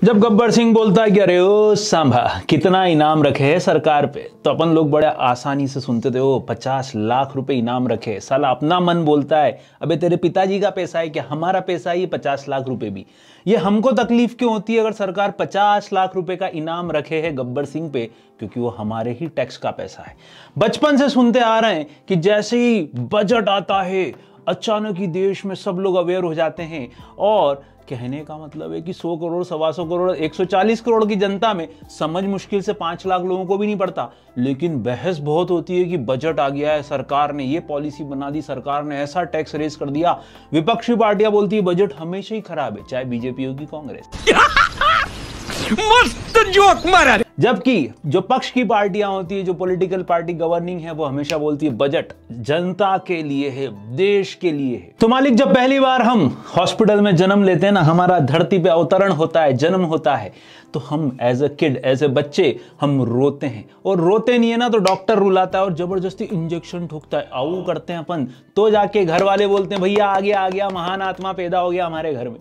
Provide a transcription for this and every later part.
जब गब्बर सिंह बोलता है कि अरे ओ सांभा कितना इनाम रखे है सरकार पे, तो अपन लोग बड़े आसानी से सुनते थे, ओ 50 लाख रुपए इनाम रखे। साला अपना मन बोलता है अबे तेरे पिताजी का पैसा है क्या, हमारा पैसा है ये 50 लाख रुपए भी। ये हमको तकलीफ क्यों होती है अगर सरकार 50 लाख रुपए का इनाम रखे है गब्बर सिंह पे, क्योंकि वो हमारे ही टैक्स का पैसा है। बचपन से सुनते आ रहे हैं कि जैसे ही बजट आता है अचानक ही देश में सब लोग अवेयर हो जाते हैं, और कहने का मतलब है कि 100 करोड़ 125 करोड़ 140 करोड़ की जनता में समझ मुश्किल से 5 लाख लोगों को भी नहीं पड़ता। लेकिन बहस बहुत होती है कि बजट आ गया है, सरकार ने ये पॉलिसी बना दी, सरकार ने ऐसा टैक्स रेज कर दिया। विपक्षी पार्टियां बोलती है बजट हमेशा ही खराब है, चाहे बीजेपी हो की कांग्रेस। मस्त जोक मारा। जबकि जो पक्ष की पार्टियां होती है, जो पॉलिटिकल पार्टी गवर्निंग है, वो हमेशा बोलती है बजट जनता के लिए है, देश के लिए है। तो मालिक जब पहली बार हम हॉस्पिटल में जन्म लेते हैं ना, हमारा धरती पे अवतरण होता है, जन्म होता है, तो हम as a kid, as a बच्चे हम रोते हैं। और रोते नहीं है ना तो डॉक्टर रुलाता है और जबरदस्ती इंजेक्शन ठोकता है, आऊ करते हैं अपन, तो जाके घर वाले बोलते हैं भैया आ गया महान आत्मा पैदा हो गया हमारे घर में।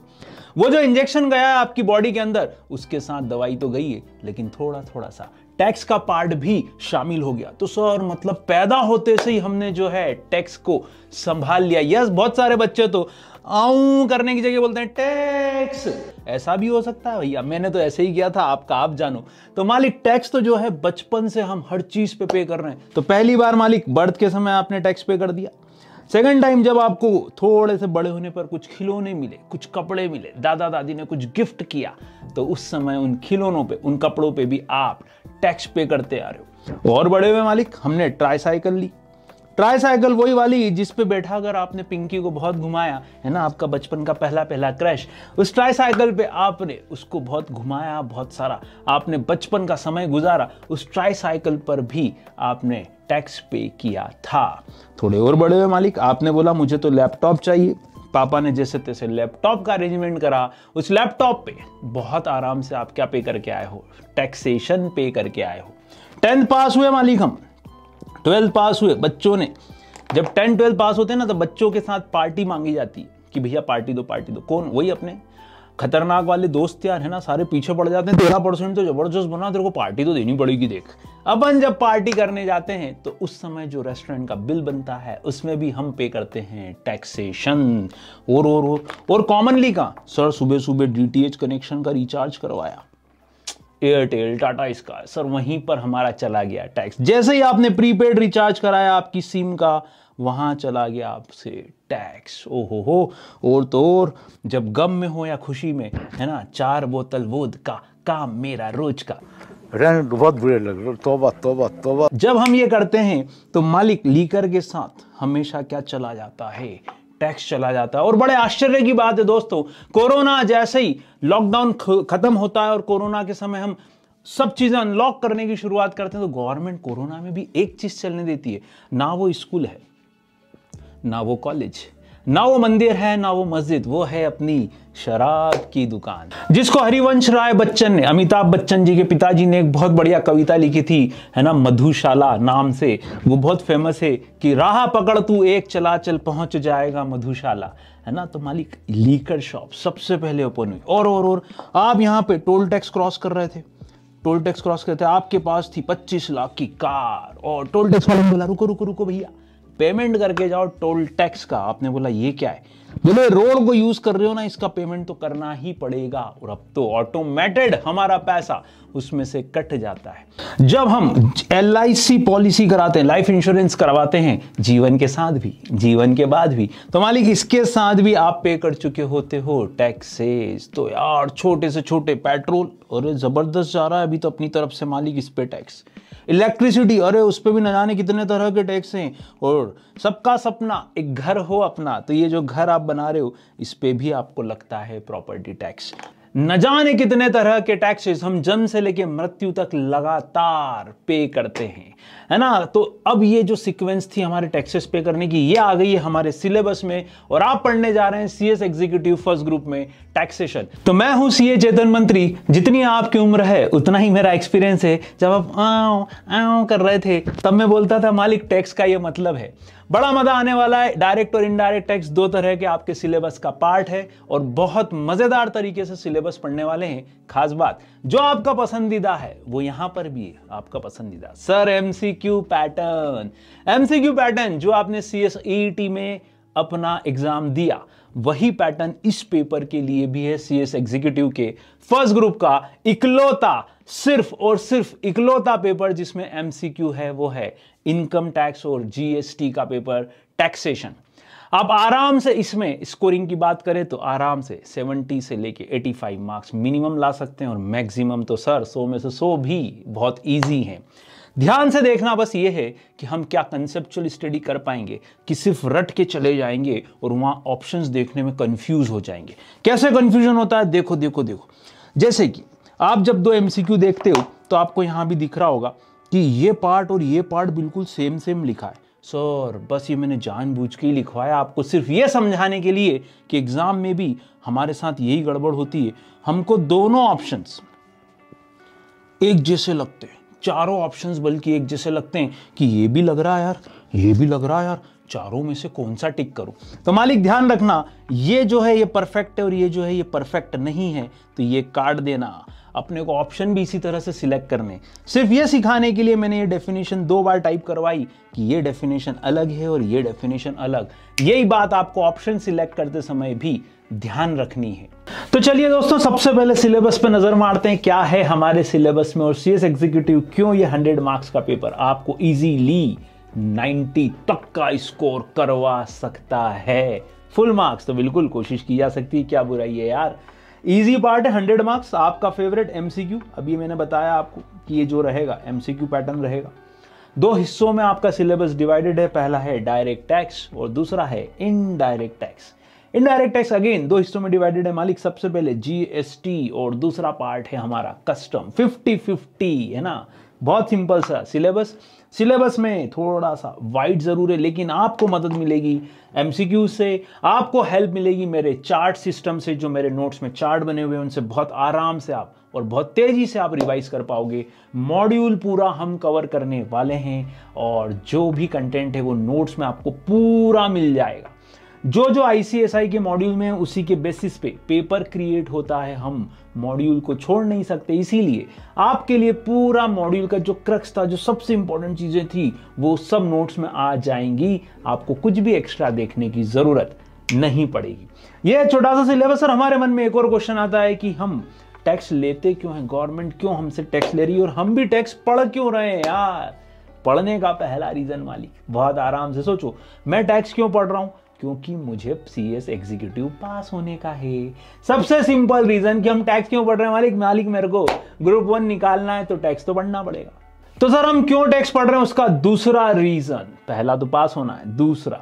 वो जो इंजेक्शन गया है आपकी बॉडी के अंदर, उसके साथ दवाई तो गई है, लेकिन थोड़ा थोड़ा सा टैक्स का पार्ट भी शामिल हो गया। तो सर मतलब पैदा होते से ही हमने जो है टैक्स को संभाल लिया। यस, बहुत सारे बच्चे तो आऊं करने की जगह बोलते हैं टैक्स। ऐसा भी हो सकता है भैया, मैंने तो ऐसे ही किया था, आपका आप जानो। तो मालिक टैक्स तो जो है बचपन से हम हर चीज पे कर रहे हैं। तो पहली बार मालिक बर्थ के समय आपने टैक्स पे कर दिया। सेकंड टाइम जब आपको थोड़े से बड़े होने पर कुछ खिलौने मिले, कुछ कपड़े मिले, दादा दादी ने कुछ गिफ्ट किया, तो उस समय उन खिलौनों पे, उन कपड़ों पे भी आप टैक्स पे करते आ रहे हो। और बड़े हुए मालिक हमने ट्राईसाइकिल ली। ट्राईसाइकिल वही वाली जिस पे बैठा कर आपने पिंकी को बहुत घुमाया है ना, आपका बचपन का पहला क्रश। उस ट्राईसाइकिल पे आपने उसको बहुत घुमाया, बहुत सारा आपने बचपन का समय गुजारा। उस ट्राईसाइकिल पर भी आपने टैक्स पे किया था। थोड़े और बड़े हुए मालिक, आपने बोला मुझे तो लैपटॉप चाहिए। पापा ने जैसे तैसे लैपटॉप का अरेंजमेंट करा। उस लैपटॉप पे बहुत आराम से आप क्या पे करके आए हो, टैक्सेशन पे करके आए हो। 10th पास हुए मालिक हम, 12th पास हुए। बच्चों ने जब 10 12 पास होते हैं ना, तो बच्चों के साथ पार्टी मांगी जाती है कि भैया पार्टी दो पार्टी दो। कौन? वही अपने खतरनाक वाले दोस्त यार है ना, सारे पीछे पड़ जाते हैं। 13% तो जबरदस्त बना, तेरे को पार्टी तो देनी पड़ेगी। देख अपन जब पार्टी करने जाते हैं तो उस समय जो रेस्टोरेंट का बिल बनता है उसमें भी हम पे करते हैं टैक्सेशन। और कॉमनली का सर सुबह सुबह DTH कनेक्शन का रिचार्ज करवाया, एयरटेल टाटा इसका, सर वहीं पर हमारा चला गया टैक्स। जैसे ही आपने प्रीपेड रिचार्ज कराया आपकी सिम का, वहां चला गया आपसे टैक्स। ओहो हो। और तो और जब गम में हो या खुशी में है ना, 4 बोतल वोदका का काम मेरा रोज का। बहुत बुरे लग रहे, तौबा तौबा तौबा। जब हम ये करते हैं तो मालिक लीकर के साथ हमेशा क्या चला जाता है, टैक्स चला जाता है। और बड़े आश्चर्य की बात है दोस्तों, कोरोना जैसे ही लॉकडाउन खत्म होता है और कोरोना के समय हम सब चीजें अनलॉक करने की शुरुआत करते हैं, तो गवर्नमेंट कोरोना में भी एक चीज चलने देती है, ना वो स्कूल है, ना वो कॉलेज, ना वो मंदिर है, ना वो मस्जिद, वो है अपनी शराब की दुकान। जिसको हरिवंश राय बच्चन ने, अमिताभ बच्चन जी के पिताजी ने एक बहुत बढ़िया कविता लिखी थी है ना, मधुशाला नाम से। वो बहुत फेमस है कि राह पकड़ तू एक चला चल पहुंच जाएगा मधुशाला, है ना। तो मालिक लीकर शॉप सबसे पहले ओपन हुई। और आप यहाँ पे टोल टैक्स क्रॉस कर रहे थे, टोल टैक्स क्रॉस करते, आपके पास थी 25 लाख की कार, और टोल टैक्स वाले ने बोला रुको भैया पेमेंट करके जाओ टोल टैक्स का। आपने बोला ये क्या है? बोले रोड को यूज कर रहे हो ना, इसका पेमेंट तो करना ही पड़ेगा। और अब तो ऑटोमेटेड हमारा पैसा उसमें से कट जाता है। जब हम LIC पॉलिसी कराते हैं, लाइफ इंश्योरेंस करवाते हैं, जीवन के साथ भी जीवन के बाद भी, तो मालिक इसके साथ भी आप पे कर चुके होते हो टैक्सेस। तो यार छोटे से छोटे पेट्रोल अरे जबरदस्त जा रहा है अभी तो अपनी तरफ से मालिक, इस पे टैक्स। इलेक्ट्रिसिटी अरे उस पे भी न जाने कितने तरह के टैक्स हैं। और सबका सपना एक घर हो अपना, तो ये जो घर आप बना रहे हो इस पे भी आपको लगता है प्रॉपर्टी टैक्स। न जाने कितने तरह के टैक्सेस हम जन्म से लेके मृत्यु तक लगातार पे करते हैं, है ना। तो अब ये जो सीक्वेंस थी हमारे टैक्सेस पे करने की, ये आ गई है हमारे सिलेबस में। और आप पढ़ने जा रहे हैं CS एग्जीक्यूटिव फर्स्ट ग्रुप में टैक्सेशन। तो मैं हूं सीए चेतन मंत्री। जितनी आपकी उम्र है उतना ही मेरा एक्सपीरियंस है। जब आप आओ आओ कर रहे थे तब मैं बोलता था मालिक टैक्स का ये मतलब है। बड़ा मजा आने वाला है। डायरेक्ट और इनडायरेक्ट टैक्स दो तरह के आपके सिलेबस का पार्ट है और बहुत मजेदार तरीके से सिलेबस पढ़ने वाले हैं। खास बात जो आपका पसंदीदा है वो यहां पर भी है, आपका पसंदीदा sir MCQ pattern. MCQ pattern जो आपने CSET में अपना एग्जाम दिया वही पैटर्न इस पेपर के लिए भी है। CS एग्जीक्यूटिव के फर्स्ट ग्रुप का इकलौता, सिर्फ और सिर्फ इकलौता पेपर जिसमें MCQ है वो है इनकम टैक्स और GST का पेपर टैक्सेशन। आप आराम से इसमें स्कोरिंग की बात करें तो आराम से 70 से लेके 85 मार्क्स मिनिमम ला सकते हैं और मैक्सिमम तो सर 100 में से 100 भी बहुत इजी है। ध्यान से देखना बस ये है कि हम क्या कंसेप्चुअल स्टडी कर पाएंगे कि सिर्फ रट के चले जाएंगे और वहां ऑप्शंस देखने में कंफ्यूज हो जाएंगे। कैसे कंफ्यूजन होता है देखो देखो देखो। जैसे कि आप जब दो MCQ देखते हो तो आपको यहां भी दिख रहा होगा कि ये पार्ट और ये पार्ट बिल्कुल सेम सेम लिखा है। सर बस ये मैंने जानबूझ के ही लिखवाया आपको सिर्फ ये समझाने के लिए कि एग्जाम में भी हमारे साथ यही गड़बड़ होती है। हमको दोनों ऑप्शंस एक जैसे लगते हैं, चारों ऑप्शंस बल्कि एक जैसे लगते हैं कि ये भी लग रहा है यार, ये भी लग रहा है यार, चारों में से कौन सा टिक करूं। तो मालिक ध्यान रखना ये जो है ये परफेक्ट है और ये जो है ये परफेक्ट नहीं है, तो ये काट देना। अपने को ऑप्शन भी इसी तरह से सिलेक्ट करने। सिर्फ ये सिखाने के लिए मैंने ये डेफिनेशन 2 बार टाइप करवाई कि ये डेफिनेशन अलग है और ये डेफिनेशन अलग। यही बात आपको ऑप्शन सिलेक्ट करते समय भी ध्यान रखनी है। तो चलिए दोस्तों सबसे पहले सिलेबस पे नजर मारते हैं क्या है हमारे सिलेबस में और CS एग्जीक्यूटिव क्यों ये 100 मार्क्स का पेपर आपको इजीली 90 तक का स्कोर करवा सकता है। फुल मार्क्स तो बिल्कुल कोशिश की जा सकती है, क्या बुराई है यार। इजी पार्ट है 100 मार्क्स। आपका फेवरेट MCQ अभी मैंने बताया आपको कि ये जो रहेगा MCQ पैटर्न रहेगा। 2 हिस्सों में आपका सिलेबस डिवाइडेड है। पहला है डायरेक्ट टैक्स और दूसरा है indirect tax. Indirect tax again 2 हिस्सों में डिवाइडेड है मालिक। सबसे पहले GST और दूसरा पार्ट है हमारा कस्टम। 50-50 है ना, बहुत सिंपल सा सिलेबस। सिलेबस में थोड़ा सा वाइड जरूर है लेकिन आपको मदद मिलेगी MCQ से, आपको हेल्प मिलेगी मेरे चार्ट सिस्टम से। जो मेरे नोट्स में चार्ट बने हुए हैं उनसे बहुत आराम से आप और बहुत तेजी से आप रिवाइज कर पाओगे। मॉड्यूल पूरा हम कवर करने वाले हैं और जो भी कंटेंट है वो नोट्स में आपको पूरा मिल जाएगा। जो जो ICSI के मॉड्यूल में उसी के बेसिस पे पेपर क्रिएट होता है। हम मॉड्यूल को छोड़ नहीं सकते, इसीलिए आपके लिए पूरा मॉड्यूल का जो क्रक्स था, जो सबसे इंपॉर्टेंट चीजें थी वो सब नोट्स में आ जाएंगी। आपको कुछ भी एक्स्ट्रा देखने की जरूरत नहीं पड़ेगी। यह छोटा सा सिलेबस। सर हमारे मन में एक और क्वेश्चन आता है कि हम टैक्स लेते क्यों हैं, गवर्नमेंट क्यों हमसे टैक्स ले रही है और हम भी टैक्स पढ़ क्यों रहे हैं यार। पढ़ने का पहला रीजन मालिक बहुत आराम से सोचो, मैं टैक्स क्यों पढ़ रहा हूं, क्योंकि मुझे CS एग्जीक्यूटिव पास होने का है। सबसे सिंपल रीजन कि हम टैक्स क्यों पढ़ रहे हैं मालिक मेरे को ग्रुप 1 निकालना है तो टैक्स तो पढ़ना पड़ेगा। तो सर हम क्यों टैक्स पढ़ रहे हैं उसका दूसरा रीजन, पहला तो पास होना है, दूसरा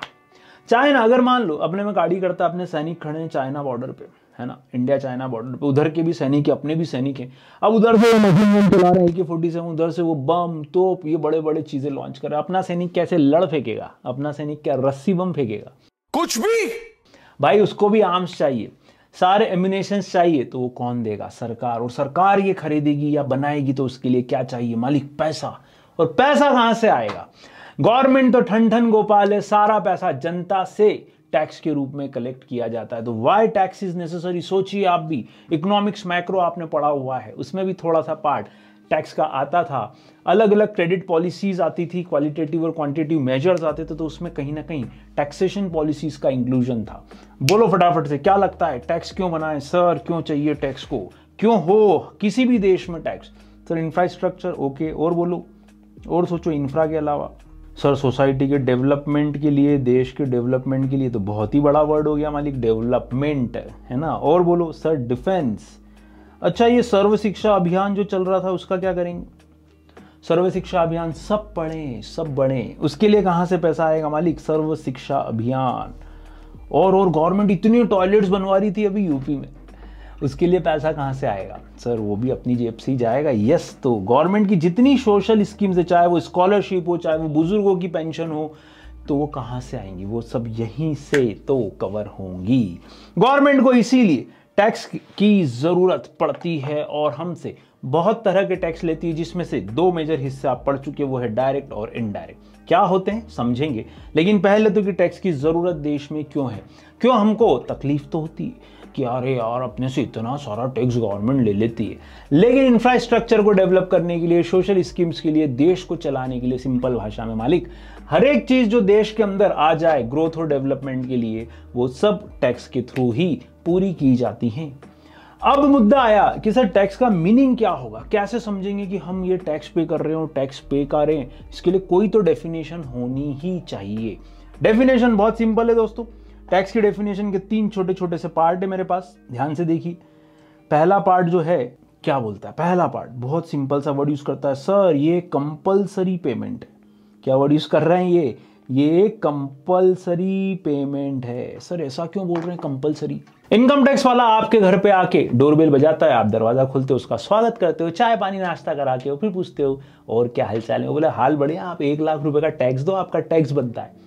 चाइना। अगर मान लो अपने में गाड़ी करता, अपने सैनिक खड़े हैं चाइना बॉर्डर पे, है ना, इंडिया चाइना बॉर्डर पे, उधर के भी सैनिक है अपने भी सैनिक हैं। अब उधर से मशीन गन चला रहे हैं AK-47, उधर से वो बम तोप ये बड़े बड़े चीजें लॉन्च कर रहे हैं। अपना सैनिक कैसे लड़ फेंकेगा, अपना सैनिक क्या रस्सी बम फेंकेगा, कुछ भी भाई। उसको भी आर्म्स चाहिए, सारे एम्यूनेशंस चाहिए, तो वो कौन देगा, सरकार। और सरकार ये खरीदेगी या बनाएगी तो उसके लिए क्या चाहिए मालिक, पैसा। और पैसा कहां से आएगा, गवर्नमेंट तो ठन ठन गोपाल है, सारा पैसा जनता से टैक्स के रूप में कलेक्ट किया जाता है। तो वाई टैक्स इज नेसेसरी, सोचिए आप भी। इकोनॉमिक्स मैक्रो आपने पढ़ा हुआ है, उसमें भी थोड़ा सा पार्ट टैक्स का आता था। अलग अलग क्रेडिट पॉलिसीज आती थी, क्वालिटेटिव और क्वांटिटेटिव मेजर्स आते थे, तो उसमें कहीं ना कहीं टैक्सेशन पॉलिसीज का इंक्लूजन था। बोलो फटाफट से क्या लगता है, टैक्स क्यों बनाए सर, क्यों चाहिए टैक्स को, क्यों हो किसी भी देश में टैक्स। सर इंफ्रास्ट्रक्चर, ओके, और बोलो, और सोचो इंफ्रा के अलावा। सर सोसाइटी के डेवलपमेंट के लिए, देश के डेवलपमेंट के लिए, तो बहुत ही बड़ा वर्ड हो गया मालिक डेवलपमेंट, है ना। और बोलो सर डिफेंस। अच्छा ये सर्व शिक्षा अभियान जो चल रहा था उसका क्या करेंगे, सर्व शिक्षा अभियान, सब पढ़ें सब बढ़ें, उसके लिए कहां से पैसा आएगा मालिक, सर्व शिक्षा अभियान। और गवर्नमेंट इतनी टॉयलेट्स बनवा रही थी अभी यूपी में, उसके लिए पैसा कहां से आएगा सर, वो भी अपनी जेब से ही जाएगा। यस, तो गवर्नमेंट की जितनी सोशल स्कीम्स है, चाहे वो स्कॉलरशिप हो, चाहे वो बुजुर्गों की पेंशन हो, तो वो कहां से आएंगी, वो सब यहीं से तो कवर होंगी। गवर्नमेंट को इसीलिए टैक्स की जरूरत पड़ती है और हमसे बहुत तरह के टैक्स लेती है, जिसमें से दो मेजर हिस्से आप पढ़ चुके, वो है डायरेक्ट और इनडायरेक्ट। क्या होते हैं समझेंगे, लेकिन पहले तो कि टैक्स की जरूरत देश में क्यों है, क्यों हमको तकलीफ तो होती है कि अरे यार अपने से इतना सारा टैक्स गवर्नमेंट ले लेती है, लेकिन इंफ्रास्ट्रक्चर को डेवलप करने के लिए, सोशल स्कीम्स के लिए, देश को चलाने के लिए, सिंपल भाषा में मालिक, हर एक चीज जो देश के अंदर आ जाए ग्रोथ और डेवलपमेंट के लिए, वो सब टैक्स के थ्रू ही पूरी की जाती हैं। अब मुद्दा आया कि सर टैक्स का मीनिंग क्या होगा, कैसे समझेंगे कि हम ये टैक्स पे कर रहे हो, टैक्स पे कर रहे हैं, इसके लिए कोई तो डेफिनेशन होनी ही चाहिए। डेफिनेशन बहुत सिंपल है दोस्तों, टैक्स की डेफिनेशन के 3 छोटे छोटे से पार्ट है मेरे पास, ध्यान से देखिए। पहला पार्ट जो है क्या बोलता है, पहला पार्ट बहुत सिंपल सा वर्ड यूज करता है, सर ये कंपलसरी पेमेंट है। क्या वर्ड यूज कर रहे हैं, ये कंपलसरी पेमेंट है। सर ऐसा क्यों बोल रहे हैं कंपलसरी? इनकम टैक्स वाला आपके घर पे आके डोरबेल बजाता है, आप दरवाजा खोलते हो, उसका स्वागत करते हो, चाय पानी नाश्ता करा के, फिर पूछते हो और क्या हालचाल है, वो बोले हाल बढ़िया, आप 1 लाख रुपए का टैक्स दो, आपका टैक्स बनता है।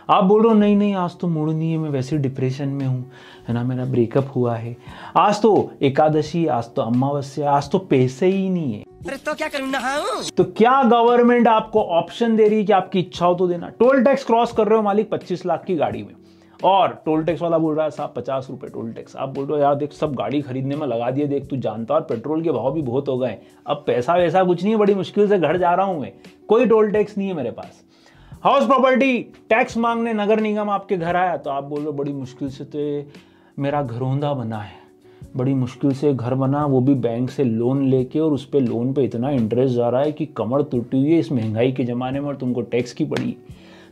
आप बोल रहे हो नहीं नहीं आज तो मूड नहीं है, मैं वैसे डिप्रेशन में हूँ, है ना, मेरा ब्रेकअप हुआ है, आज तो एकादशी, आज तो अमावस्या, आज तो पैसे ही नहीं है, तो क्या करूं नहाऊं? तो क्या गवर्नमेंट आपको ऑप्शन दे रही है कि आपकी इच्छा हो तो देना? टोल टैक्स क्रॉस कर रहे हो मालिक 25 लाख की गाड़ी में, और टोल टैक्स वाला बोल रहा है साहब 50 रुपए टोल टैक्स। आप बोल रहे हो यार देख सब गाड़ी खरीदने में लगा दिए, देख तू जानता और पेट्रोल के भाव भी बहुत हो गए, अब पैसा वैसा कुछ नहीं है, बड़ी मुश्किल से घर जा रहा हूं मैं, कोई टोल टैक्स नहीं है मेरे पास। हाउस प्रॉपर्टी टैक्स मांगने नगर निगम आपके घर आया, तो आप बोल रहे हो बड़ी मुश्किल से तो मेरा घरौंदा बना है, बड़ी मुश्किल से घर बना, वो भी बैंक से लोन लेके, और उस पे लोन पे इतना इंटरेस्ट जा रहा है कि कमर टूटी हुई है इस महंगाई के ज़माने में, और तुमको टैक्स की पड़ी।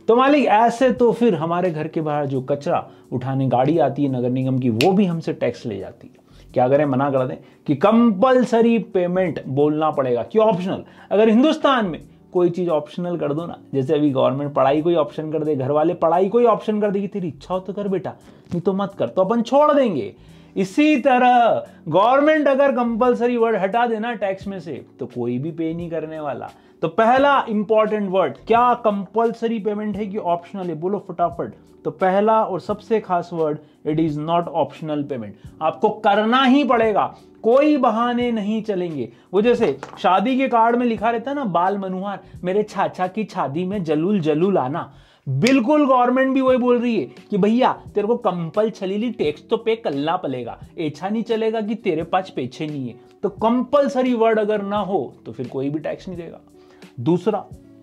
तो मालिक ऐसे तो फिर हमारे घर के बाहर जो कचरा उठाने गाड़ी आती है नगर निगम की, वो भी हमसे टैक्स ले जाती है। क्या करें, मना कर दें कि कंपलसरी पेमेंट बोलना पड़ेगा कि ऑप्शनल। अगर हिंदुस्तान में कोई चीज़ ऑप्शनल कर दो ना, जैसे अभी गवर्नमेंट पढ़ाई को ही ऑप्शन कर दे, घर वाले पढ़ाई को ही ऑप्शन कर दे कि तेरी इच्छा हो तो कर बेटा, नहीं तो मत कर, तो अपन छोड़ देंगे। इसी तरह गवर्नमेंट अगर कंपलसरी वर्ड हटा देना टैक्स में से, तो कोई भी पे नहीं करने वाला। तो पहला इंपॉर्टेंट वर्ड, क्या कंपलसरी पेमेंट है कि ऑप्शनल है, बोलो फटाफट। तो पहला और सबसे खास word, it is not optional payment, आपको करना ही पड़ेगा, कोई बहाने नहीं चलेंगे। वो जैसे शादी के कार्ड में लिखा रहता है ना, बाल मनोहर मेरे चाचा की शादी में जलूल जलूल आना, बिल्कुल गवर्नमेंट भी वही बोल रही है कि भैया तेरे को कंपलसरीली टैक्स तो पे करना पड़ेगा, ऐसा नहीं चलेगा कि तेरे पास पैसे नहीं है। तो कंपलसरी वर्ड अगर ना हो तो फिर कोई भी टैक्स नहीं देगा।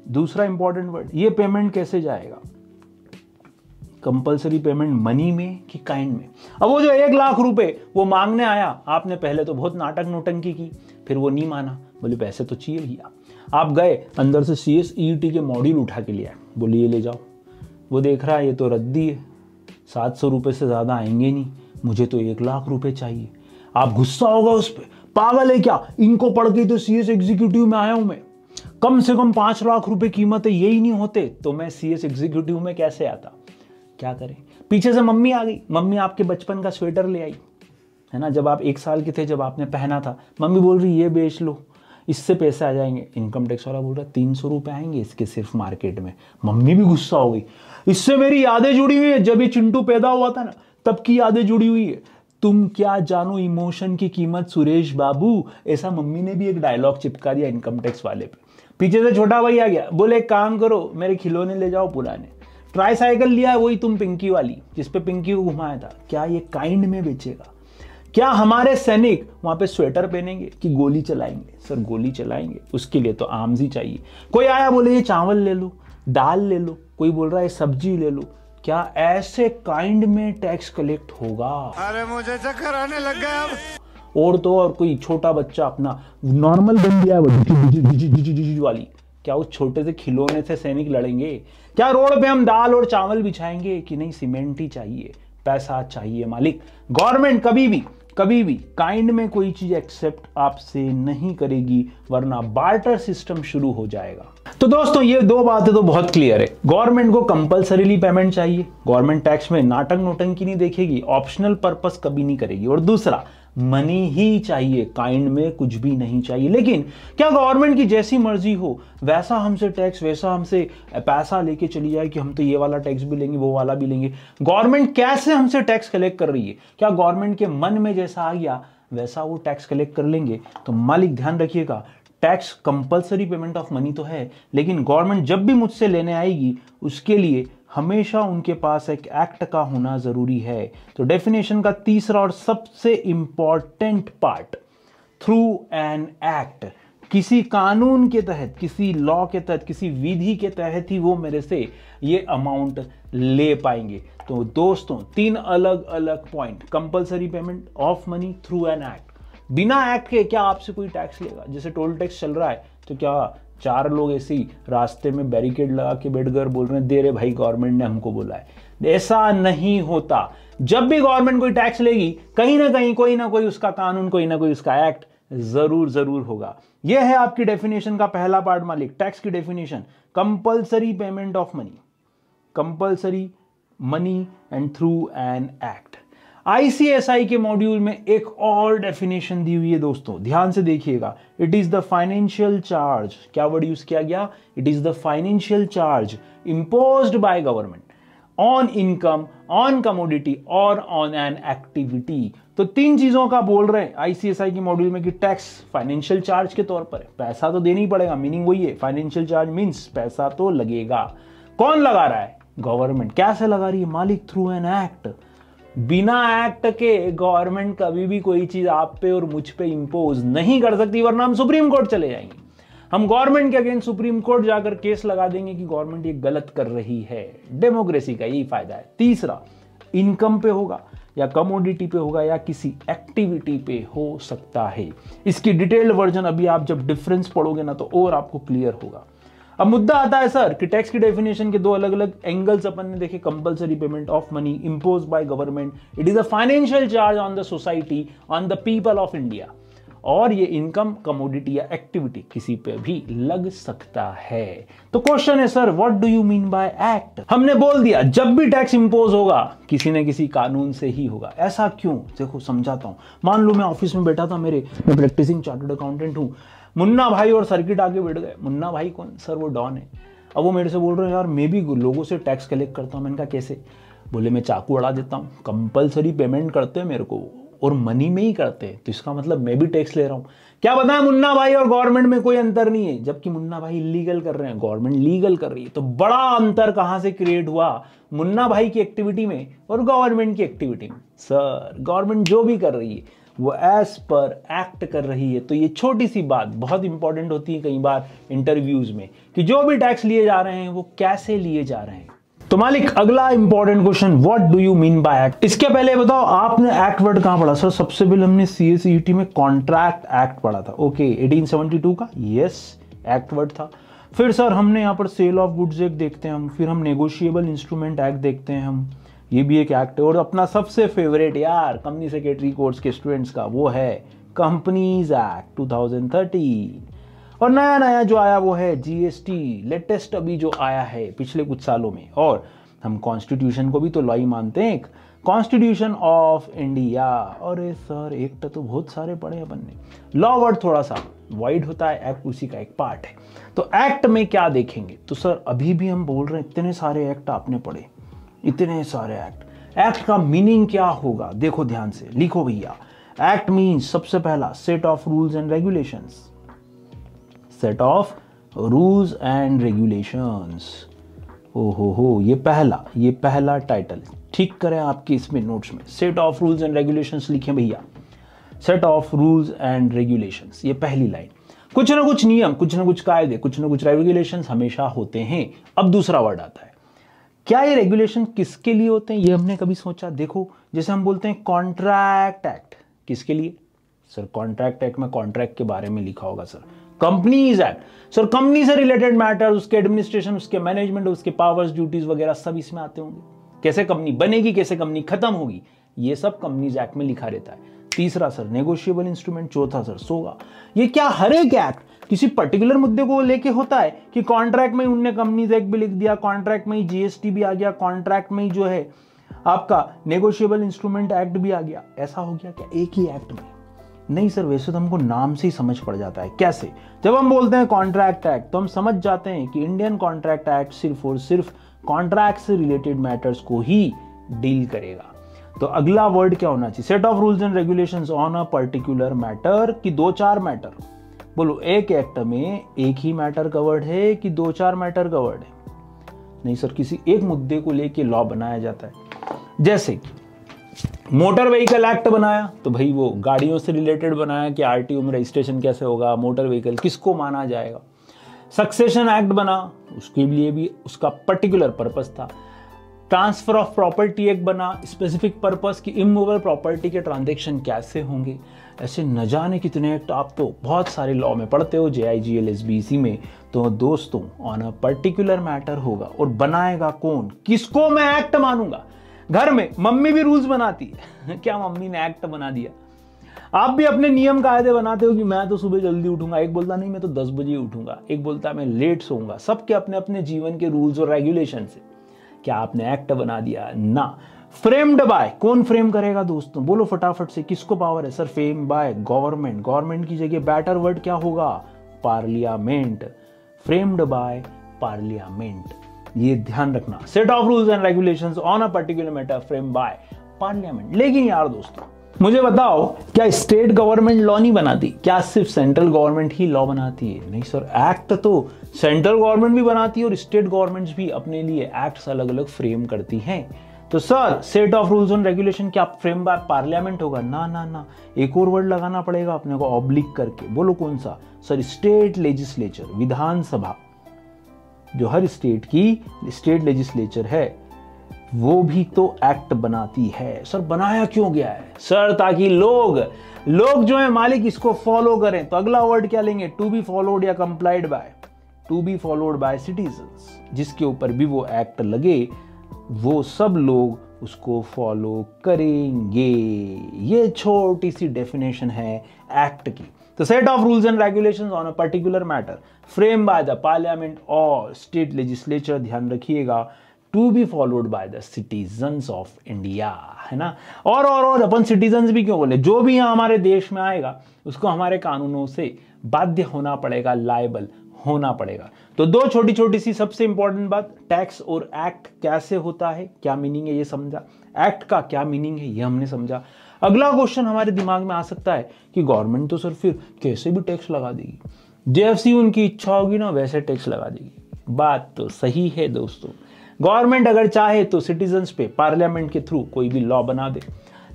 दूसरा इंपॉर्टेंट वर्ड, ये पेमेंट कैसे जाएगा, कंपलसरी पेमेंट मनी में कि काइंड में। अब वो जो 1 लाख रुपए वो मांगने आया, आपने पहले तो बहुत नाटक नोटंकी की, फिर वो नहीं माना, बोले पैसे तो चाहिए भैया। आप गए अंदर से CSET के मॉड्यूल उठा के लिया, बोले ये ले जाओ। वो देख रहा है ये तो रद्दी है, 700 रुपये से ज़्यादा आएंगे नहीं, मुझे तो 1 लाख रुपए चाहिए। आप गुस्सा होगा उस पर, पागल है क्या, इनको पढ़ के तो CS एग्जीक्यूटिव में आया हूं मैं, कम से कम 5 लाख रुपए कीमत है, यही नहीं होते तो मैं CS एग्जीक्यूटिव में कैसे आता। क्या करें, पीछे से मम्मी आ गई, मम्मी आपके बचपन का स्वेटर ले आई, है ना, जब आप 1 साल के थे, जब आपने पहना था, मम्मी बोल रही ये बेच लो, इससे पैसे आ जाएंगे। इनकम टैक्स वाला बोल रहा 300 रुपए आएंगे इसके सिर्फ मार्केट में। मम्मी भी गुस्सा हो गई, इससे मेरी यादें जुड़ी हुई है, जब ये चिंटू पैदा हुआ था ना तब की यादें जुड़ी हुई है, तुम क्या जानो इमोशन की कीमत सुरेश बाबू। ऐसा मम्मी ने भी एक डायलॉग चिपका दिया इनकम टैक्स वाले पे। पीछे से छोटा भाई आ गया, बोले एक काम करो मेरे खिलौने ले जाओ पुराने, ट्राईसाइकिल लिया है वही तुम पिंकी वाली जिसपे पिंकी को घुमाया था, क्या ये काइंड में बेचेगा? क्या हमारे सैनिक वहां पे स्वेटर पहनेंगे कि गोली चलाएंगे? सर गोली चलाएंगे, उसके लिए तो आर्म्स ही चाहिए। कोई आया बोले ये चावल ले लो, दाल ले लो, कोई बोल रहा है सब्जी ले लो, क्या ऐसे काइंड में टैक्स कलेक्ट होगा? अरे मुझे चक्कर आने लग गया अब। और तो और कोई छोटा बच्चा अपना नॉर्मल बन गया वाली, क्या उस छोटे से खिलौने से सैनिक लड़ेंगे? क्या रोड पे हम दाल और चावल बिछाएंगे कि नहीं सीमेंट ही चाहिए, पैसा चाहिए मालिक। गवर्नमेंट कभी भी काइंड में कोई चीज एक्सेप्ट आपसे नहीं करेगी, वरना बार्टर सिस्टम शुरू हो जाएगा। तो दोस्तों ये 2 बातें तो बहुत क्लियर है, गवर्नमेंट को कंपलसरीली पेमेंट चाहिए, गवर्नमेंट टैक्स में नाटक नोटंकी नहीं देखेगी, ऑप्शनल पर्पस कभी नहीं करेगी। और दूसरा, मनी ही चाहिए, काइंड में कुछ भी नहीं चाहिए। लेकिन क्या गवर्नमेंट की जैसी मर्जी हो वैसा हमसे टैक्स, वैसा हमसे पैसा लेके चली जाए कि हम तो ये वाला टैक्स भी लेंगे, वो वाला भी लेंगे? गवर्नमेंट कैसे हमसे टैक्स कलेक्ट कर रही है? क्या गवर्नमेंट के मन में जैसा आ गया वैसा वो टैक्स कलेक्ट कर लेंगे? तो मालिक ध्यान रखिएगा, tax compulsory payment of money तो है, लेकिन गवर्नमेंट जब भी मुझसे लेने आएगी उसके लिए हमेशा उनके पास एक एक्ट का होना जरूरी है। तो डेफिनेशन का तीसरा और सबसे important part, through an act, किसी कानून के तहत, किसी लॉ के तहत, किसी विधि के तहत ही वो मेरे से ये अमाउंट ले पाएंगे। तो दोस्तों 3 अलग अलग point, compulsory payment of money through an act. बिना एक्ट के क्या आपसे कोई टैक्स लेगा? जैसे टोल टैक्स चल रहा है तो क्या 4 लोग ऐसे ही रास्ते में बैरिकेड लगा के बैठ कर बोल रहे हैं दे रे भाई गवर्नमेंट ने हमको बोला है? ऐसा नहीं होता। जब भी गवर्नमेंट कोई टैक्स लेगी कहीं ना कहीं कोई ना कोई उसका कानून, कोई ना कोई उसका एक्ट जरूर होगा। यह है आपकी डेफिनेशन का पहला पार्ट मालिक, टैक्स की definition, compulsory payment of money, compulsory money and through an act. ICSI के मॉड्यूल में एक और डेफिनेशन दी हुई है दोस्तों, ध्यान से देखिएगा। It is the financial charge, क्या वर्ड यूज किया गया? It is the financial charge imposed by government on income, on commodity और ऑन एन एक्टिविटी। तो 3 चीजों का बोल रहे हैं आईसीएसआई के मॉड्यूल में कि टैक्स फाइनेंशियल चार्ज के तौर पर है, पैसा तो देना ही पड़ेगा, मीनिंग वही है, फाइनेंशियल चार्ज मींस पैसा तो लगेगा। कौन लगा रहा है? गवर्नमेंट। कैसे लगा रही है मालिक? Through an act. बिना एक्ट के गवर्नमेंट कभी भी कोई चीज आप पे और मुझ पे इंपोज नहीं कर सकती, वरना हम सुप्रीम कोर्ट चले जाएंगे। हम गवर्नमेंट के अगेंस्ट सुप्रीम कोर्ट जाकर केस लगा देंगे कि गवर्नमेंट ये गलत कर रही है। डेमोक्रेसी का यही फायदा है। तीसरा, इनकम पे होगा या कमोडिटी पे होगा या किसी एक्टिविटी पे हो सकता है। इसकी डिटेल्ड वर्जन अभी आप जब डिफरेंस पढ़ोगे ना तो और आपको क्लियर होगा। अब मुद्दा आता है सर कि टैक्स की डेफिनेशन के 2 अलग अलग एंगल्स अपन ने देखे। Compulsory payment of money impose by government, it is a financial charge on the society, on the people of India. और ये इनकम, कमोडिटी या एक्टिविटी किसी पे भी लग सकता है। तो क्वेश्चन है sir what do you mean by act? हमने बोल दिया जब भी टैक्स इंपोज होगा किसी न किसी कानून से ही होगा। ऐसा क्यों? देखो समझाता हूं। मान लो मैं ऑफिस में बैठा था, मैं प्रैक्टिसिंग चार्टर्ड अकाउंटेंट हूं, मुन्ना भाई और सर्किट आगे बैठ गए। मुन्ना भाई कौन? सर वो डॉन है। अब वो मेरे से बोल रहे हैं यार मैं भी लोगों से टैक्स कलेक्ट करता हूं। मैंने कहा कैसे? बोले मैं चाकू अड़ा देता हूं, कंपलसरी पेमेंट करते हैं मेरे को और मनी में ही करते हैं, तो इसका मतलब मैं भी टैक्स ले रहा हूं। क्या बताया मुन्ना भाई और गवर्नमेंट में कोई अंतर नहीं है, जबकि मुन्ना भाई इलीगल कर रहे हैं, गवर्नमेंट लीगल कर रही है। तो बड़ा अंतर कहां से क्रिएट हुआ? मुन्ना भाई की एक्टिविटी में और गवर्नमेंट की एक्टिविटी में। सर गवर्नमेंट जो भी कर रही है वो एज पर एक्ट कर रही है। तो ये छोटी सी बात बहुत इंपॉर्टेंट होती है कई बार इंटरव्यूज में कि जो भी टैक्स लिए जा रहे हैं वो कैसे लिए जा रहे हैं। तो मालिक अगला important question, what do you mean by act? इसके पहले बताओ आपने एक्ट वर्ड कहां पढ़ा? सर सबसे पहले हमने सीएसीईटी में कॉन्ट्रैक्ट एक्ट पढ़ा था। ओके 1872 का, यस एक्ट वर्ड था। फिर सर हमने यहां पर सेल ऑफ गुड्स एक्ट देखते हैं हम, फिर हम नेगोशिएबल इंस्ट्रूमेंट एक्ट देखते हैं हम, ये भी एक एक्ट है। और अपना सबसे फेवरेट यार कंपनी सेक्रेटरी कोर्स के स्टूडेंट्स का वो है कंपनीज एक्ट 2013। और नया नया जो आया वो है जीएसटी, लेटेस्ट अभी जो आया है पिछले कुछ सालों में। और हम कॉन्स्टिट्यूशन को भी तो लॉ ही मानते हैं, कॉन्स्टिट्यूशन ऑफ इंडिया। और सर एक्ट तो बहुत सारे पढ़े अपन ने, लॉ वर्ड थोड़ा सा वाइड होता है, एक्ट उसी का एक पार्ट है। तो एक्ट में क्या देखेंगे? तो सर अभी भी हम बोल रहे हैं इतने सारे एक्ट आपने पढ़े, इतने सारे एक्ट। एक्ट का मीनिंग क्या होगा? देखो ध्यान से लिखो भैया। एक्ट मीन्स सबसे पहला set of rules and regulations, set of rules and regulations. हो ये पहला टाइटल ठीक करें आपके इसमें नोट्स में, set of rules and regulations लिखें भैया, set of rules and regulations, ये पहली लाइन। कुछ ना कुछ नियम, कुछ ना कुछ कायदे, कुछ ना कुछ रेगुलेशंस हमेशा होते हैं। अब दूसरा वर्ड आता है, क्या ये रेगुलेशन किसके लिए होते हैं? ये हमने कभी सोचा? देखो जैसे हम बोलते हैं कॉन्ट्रैक्ट एक्ट, किसके लिए? सर कॉन्ट्रैक्ट एक्ट में कॉन्ट्रैक्ट के बारे में लिखा होगा sir. Companies act, sir company से रिलेटेड मैटर्स, उसके एडमिनिस्ट्रेशन, उसके मैनेजमेंट, उसके पावर्स, ड्यूटीज वगैरह सब इसमें आते होंगे। कैसे कंपनी बनेगी, कैसे कंपनी खत्म होगी, ये सब कंपनीज एक्ट में लिखा रहता है। तीसरा सर नेगोशिएबल इंस्ट्रूमेंट, चौथा सर सोगा। ये क्या हर एक एक्ट किसी पर्टिकुलर मुद्दे को लेके होता है कि कॉन्ट्रैक्ट में उनने कंपनीज एक्ट भी लिख दिया, कॉन्ट्रैक्ट में ही जीएसटी भी आ गया, कॉन्ट्रैक्ट में ही जो है आपका नेगोशिएबल इंस्ट्रूमेंट एक्ट भी आ गया। ऐसा हो गया क्या एक ही एक्ट में? नहीं सर, वैसे तो हमको नाम से ही समझ पड़ जाता है। कैसे? जब हम बोलते हैं कॉन्ट्रैक्ट एक्ट तो हम समझ जाते हैं कि इंडियन कॉन्ट्रैक्ट एक्ट सिर्फ और सिर्फ कॉन्ट्रैक्ट से रिलेटेड मैटर्स को ही डील करेगा। तो अगला वर्ड क्या होना चाहिए? Set of rules and regulations on a particular matter कि 2-4 मैटर? बोलो, एक एक्ट में एक ही मैटर कवर्ड है कि 2-4 मैटर कवर्ड है? नहीं सर, किसी एक मुद्दे को लेके लॉ बनाया जाता है। जैसे मोटर व्हीकल एक्ट बनाया तो भाई वो गाड़ियों से रिलेटेड बनाया कि आरटीओ में रजिस्ट्रेशन कैसे होगा, मोटर व्हीकल किसको माना जाएगा। सक्सेशन एक्ट बना, उसके लिए भी उसका पर्टिकुलर पर्पस था। ट्रांसफर ऑफ प्रॉपर्टी एक्ट बना, स्पेसिफिक पर्पस की इमूवेबल प्रॉपर्टी के ट्रांजैक्शन कैसे होंगे। ऐसे न जाने कितने एक्ट आप तो बहुत सारे लॉ में पढ़ते हो, JIGL SBC में। तो दोस्तों, ऑन अ पर्टिकुलर मैटर होगा और बनाएगा कौन? किसको मैं एक्ट मानूंगा? घर में मम्मी भी रूल्स बनाती है क्या मम्मी ने एक्ट बना दिया? आप भी अपने नियम कायदे बनाते हो कि मैं तो सुबह जल्दी उठूंगा, एक बोलता नहीं मैं तो 10 बजे उठूंगा, एक बोलता मैं लेट सोऊंगा। सबके अपने अपने जीवन के रूल्स और रेगुलेशन से क्या आपने एक्ट बना दिया? ना। फ्रेम्ड बाय, कौन फ्रेम करेगा दोस्तों? बोलो फटाफट से, किसको पावर है? Sir frame by government. Government की जगह बेटर वर्ड क्या होगा? पार्लियामेंट। फ्रेम्ड बाय पार्लियामेंट, ये ध्यान रखना। Set of rules and regulations on a particular matter frame by parliament. लेकिन यार दोस्तों, मुझे बताओ, क्या स्टेट गवर्नमेंट लॉ नहीं बनाती? क्या सिर्फ सेंट्रल गवर्नमेंट ही लॉ बनाती है? नहीं सर, एक्ट तो सेंट्रल गवर्नमेंट भी बनाती है और स्टेट गवर्नमेंट्स भी अपने लिए एक्ट्स अलग अलग फ्रेम करती हैं। तो sir, set of rules and regulation क्या फ्रेम बाय पार्लियामेंट होगा? ना ना ना, एक और वर्ड लगाना पड़ेगा अपने को ऑब्लिक करके। बोलो कौन सा? सर स्टेट लेजिस्लेचर, विधानसभा। जो हर स्टेट की स्टेट लेजिस्लेचर है वो भी तो एक्ट बनाती है। सर बनाया क्यों गया है? सर ताकि लोग जो है मालिक इसको फॉलो करें। तो अगला वर्ड क्या लेंगे? टू बी फॉलोड या complied by. To be followed by citizens, जिसके ऊपर भी वो एक्ट लगे वो सब लोग उसको फॉलो करेंगे। ये छोटी सी डेफिनेशन है एक्ट की। तो set of rules and regulations on a particular matter frame by the parliament और स्टेट लेजिस्लेचर, ध्यान रखिएगा, to be followed by the citizens of India, है ना। और अपन सिटीजंस भी क्यों बोले? जो भी यहाँ हमारे देश में आएगा उसको हमारे कानूनों से बाध्य होना पड़ेगा, लायबल होना पड़ेगा। तो दो छोटी छोटी सी सबसे इंपॉर्टेंट बात, टैक्स और एक्ट कैसे होता है, क्या मीनिंग है ये समझा, एक्ट का क्या मीनिंग है ये हमने समझा। अगला क्वेश्चन हमारे दिमाग में आ सकता है कि गवर्नमेंट तो सर फिर कैसे भी टैक्स लगा देगी, जैसी उनकी इच्छा होगी ना वैसे टैक्स लगा देगी। बात तो सही है दोस्तों, गवर्नमेंट अगर चाहे तो सिटीजन्स पे पार्लियामेंट के थ्रू कोई भी लॉ बना दे,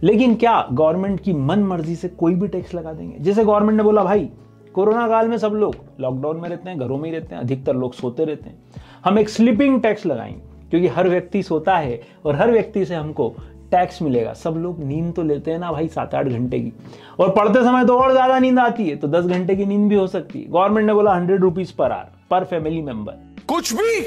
लेकिन क्या गवर्नमेंट की मन मर्जी से कोई भी टैक्स लगा देंगे? जैसे गवर्नमेंट ने बोला भाई कोरोना काल में सब लोग लॉकडाउन में रहते हैं, घरों में ही रहते हैं, अधिकतर लोग सोते रहते हैं, हम एक स्लीपिंग टैक्स लगाएंगे, क्योंकि हर व्यक्ति सोता है और हर व्यक्ति से हमको टैक्स मिलेगा। सब लोग नींद तो लेते हैं ना भाई 7-8 घंटे की, और पढ़ते समय तो और ज्यादा नींद आती है, तो 10 घंटे की नींद भी हो सकती है। गवर्नमेंट ने बोला 100 रुपीज पर आवर पर फैमिली मेंबर। कुछ भी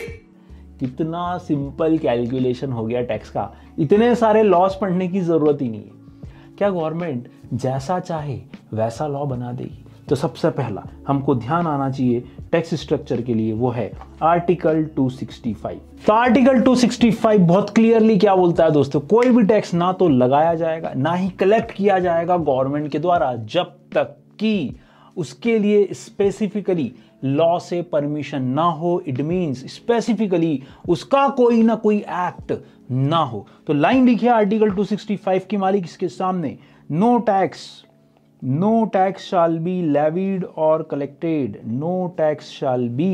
कितना सिंपल कैलकुलेशन हो गया टैक्स का, इतने सारे लॉस पढ़ने की जरूरत ही नहीं है। क्या गवर्नमेंट जैसा चाहे वैसा लॉ बना देगी? तो सबसे पहला हमको ध्यान आना चाहिए टैक्स स्ट्रक्चर के लिए, वो है आर्टिकल 265। तो आर्टिकल 265 बहुत क्लियरली क्या बोलता है दोस्तों, कोई भी टैक्स ना तो लगाया जाएगा ना ही कलेक्ट किया जाएगा गवर्नमेंट के द्वारा, जब तक कि उसके लिए स्पेसिफिकली लॉ से परमिशन ना हो। इट मींस स्पेसिफिकली उसका कोई ना कोई एक्ट ना हो। तो लाइन लिखिए आर्टिकल 265 की मालिक इसके सामने, no tax shall be levied or collected, no tax shall be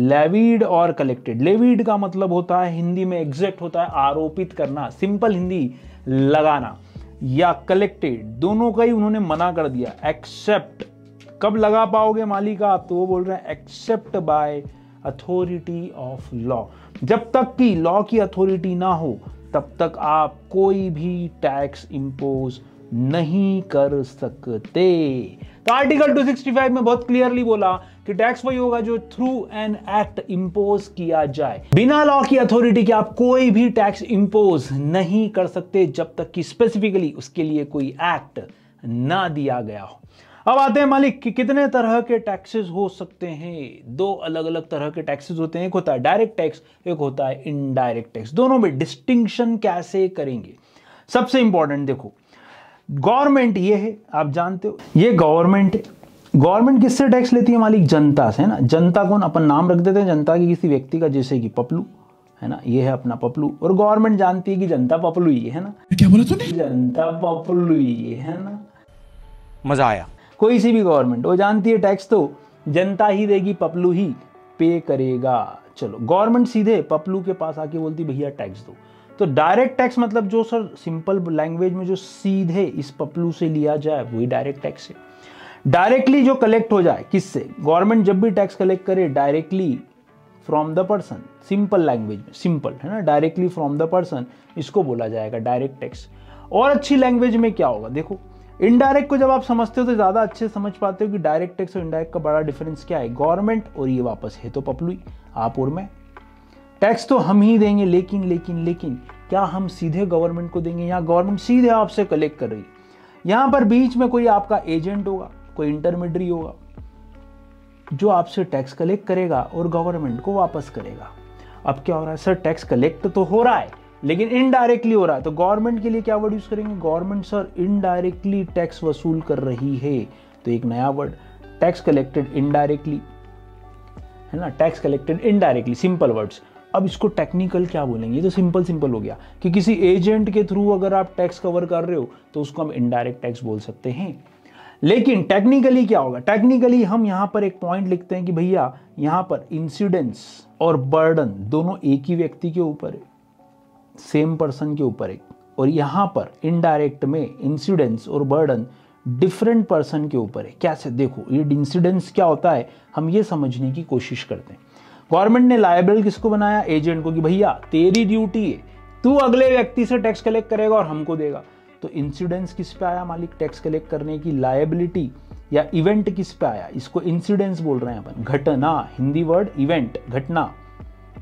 levied or collected। levied का मतलब होता है हिंदी में एग्जैक्ट होता है आरोपित करना, सिंपल हिंदी लगाना, या कलेक्टेड, दोनों का ही उन्होंने मना कर दिया। एक्सेप्ट कब लगा पाओगे मालिक आप, तो वो बोल रहे हैं except by authority of law. जब तक कि लॉ की अथॉरिटी ना हो तब तक आप कोई भी टैक्स इंपोज नहीं कर सकते। तो आर्टिकल 265 में बहुत क्लियरली बोला कि टैक्स वही होगा जो थ्रू एन एक्ट इंपोज किया जाए। बिना लॉ की अथॉरिटी के आप कोई भी टैक्स इंपोज नहीं कर सकते जब तक कि स्पेसिफिकली उसके लिए कोई एक्ट ना दिया गया हो। अब आते हैं मालिक कि कितने तरह के टैक्सेस हो सकते हैं। दो अलग अलग तरह के टैक्सेस होते हैं, एक होता है डायरेक्ट टैक्स, एक होता है इनडायरेक्ट टैक्स। दोनों में डिस्टिंक्शन कैसे करेंगे? सबसे इंपॉर्टेंट देखो, गवर्नमेंट ये है, आप जानते हो ये गवर्नमेंट है। गवर्नमेंट किससे टैक्स लेती है मालिक? जनता से, है ना। जनता कौन? अपन नाम रख देते हैं जनता की किसी व्यक्ति का, जैसे कि पपलू, है ना। ये है अपना पपलू, और गवर्नमेंट जानती है कि जनता पपलू ही है ना। क्या बोला तूने? जनता पपलू ही है ना। मजा आया। कोई सी भी गवर्नमेंट वो जानती है टैक्स तो जनता ही देगी, पपलू ही पे करेगा। चलो, गवर्नमेंट सीधे पपलू के पास आके बोलती भैया टैक्स दो। तो डायरेक्ट टैक्स मतलब जो सर सिंपल लैंग्वेज में जो सीधे इस पपलू से लिया जाए वही डायरेक्ट टैक्स है। डायरेक्टली जो कलेक्ट हो जाए किससे? गवर्नमेंट जब भी टैक्स कलेक्ट करे directly from the person, simple language में, सिंपल है ना, डायरेक्टली फ्रॉम द पर्सन, इसको बोला जाएगा डायरेक्ट टैक्स। और अच्छी लैंग्वेज में क्या होगा? देखो, इनडायरेक्ट को जब आप समझते हो तो ज्यादा अच्छे समझ पाते हो कि डायरेक्ट टैक्स और इनडायरेक्ट का बड़ा डिफरेंस क्या है। गवर्नमेंट और ये वापस है तो पपलू ही, आप और मैं। टैक्स तो हम ही देंगे, लेकिन लेकिन लेकिन क्या हम सीधे गवर्नमेंट को देंगे? यहाँ गवर्नमेंट सीधे आपसे कलेक्ट कर रही है, यहाँ पर बीच में कोई आपका एजेंट होगा, कोई इंटरमीडियरी होगा जो आपसे टैक्स कलेक्ट करेगा और गवर्नमेंट को वापस करेगा। अब क्या हो रहा है सर? टैक्स कलेक्ट तो हो रहा है लेकिन इनडायरेक्टली हो रहा है, तो गवर्नमेंट के लिए क्या वर्ड यूज करेंगे? गवर्नमेंट सर इनडायरेक्टली टैक्स वसूल कर रही है, तो एक नया वर्ड, टैक्स कलेक्टेड इनडायरेक्टली, है ना। Tax collected indirectly, simple words. अब इसको टेक्निकल क्या बोलेंगे? ये तो सिंपल हो गया कि किसी एजेंट के थ्रू अगर आप टैक्स कवर कर रहे हो तो उसको हम इनडायरेक्ट टैक्स बोल सकते हैं। लेकिन टेक्निकली क्या होगा? टेक्निकली हम यहां पर एक पॉइंट लिखते हैं कि भैया यहां पर इंसिडेंस और बर्डन दोनों एक ही व्यक्ति के ऊपर है, सेम पर्सन के ऊपर है, और यहां पर इनडायरेक्ट में इंसिडेंस और बर्डन डिफरेंट पर्सन के ऊपर है। कैसे? देखो, ये इंसिडेंस क्या होता है हम ये समझने की कोशिश करते हैं। गवर्नमेंट ने लायबल किसको बनाया? एजेंट को, कि भैया तेरी ड्यूटी है, तू अगले व्यक्ति से टैक्स कलेक्ट करेगा और हमको देगा। तो इंसिडेंस किस पे आया मालिक? टैक्स कलेक्ट करने की लायबिलिटी या इवेंट किस पे आया? इसको इंसिडेंस बोल रहे हैं अपन, घटना, हिंदी वर्ड इवेंट, घटना,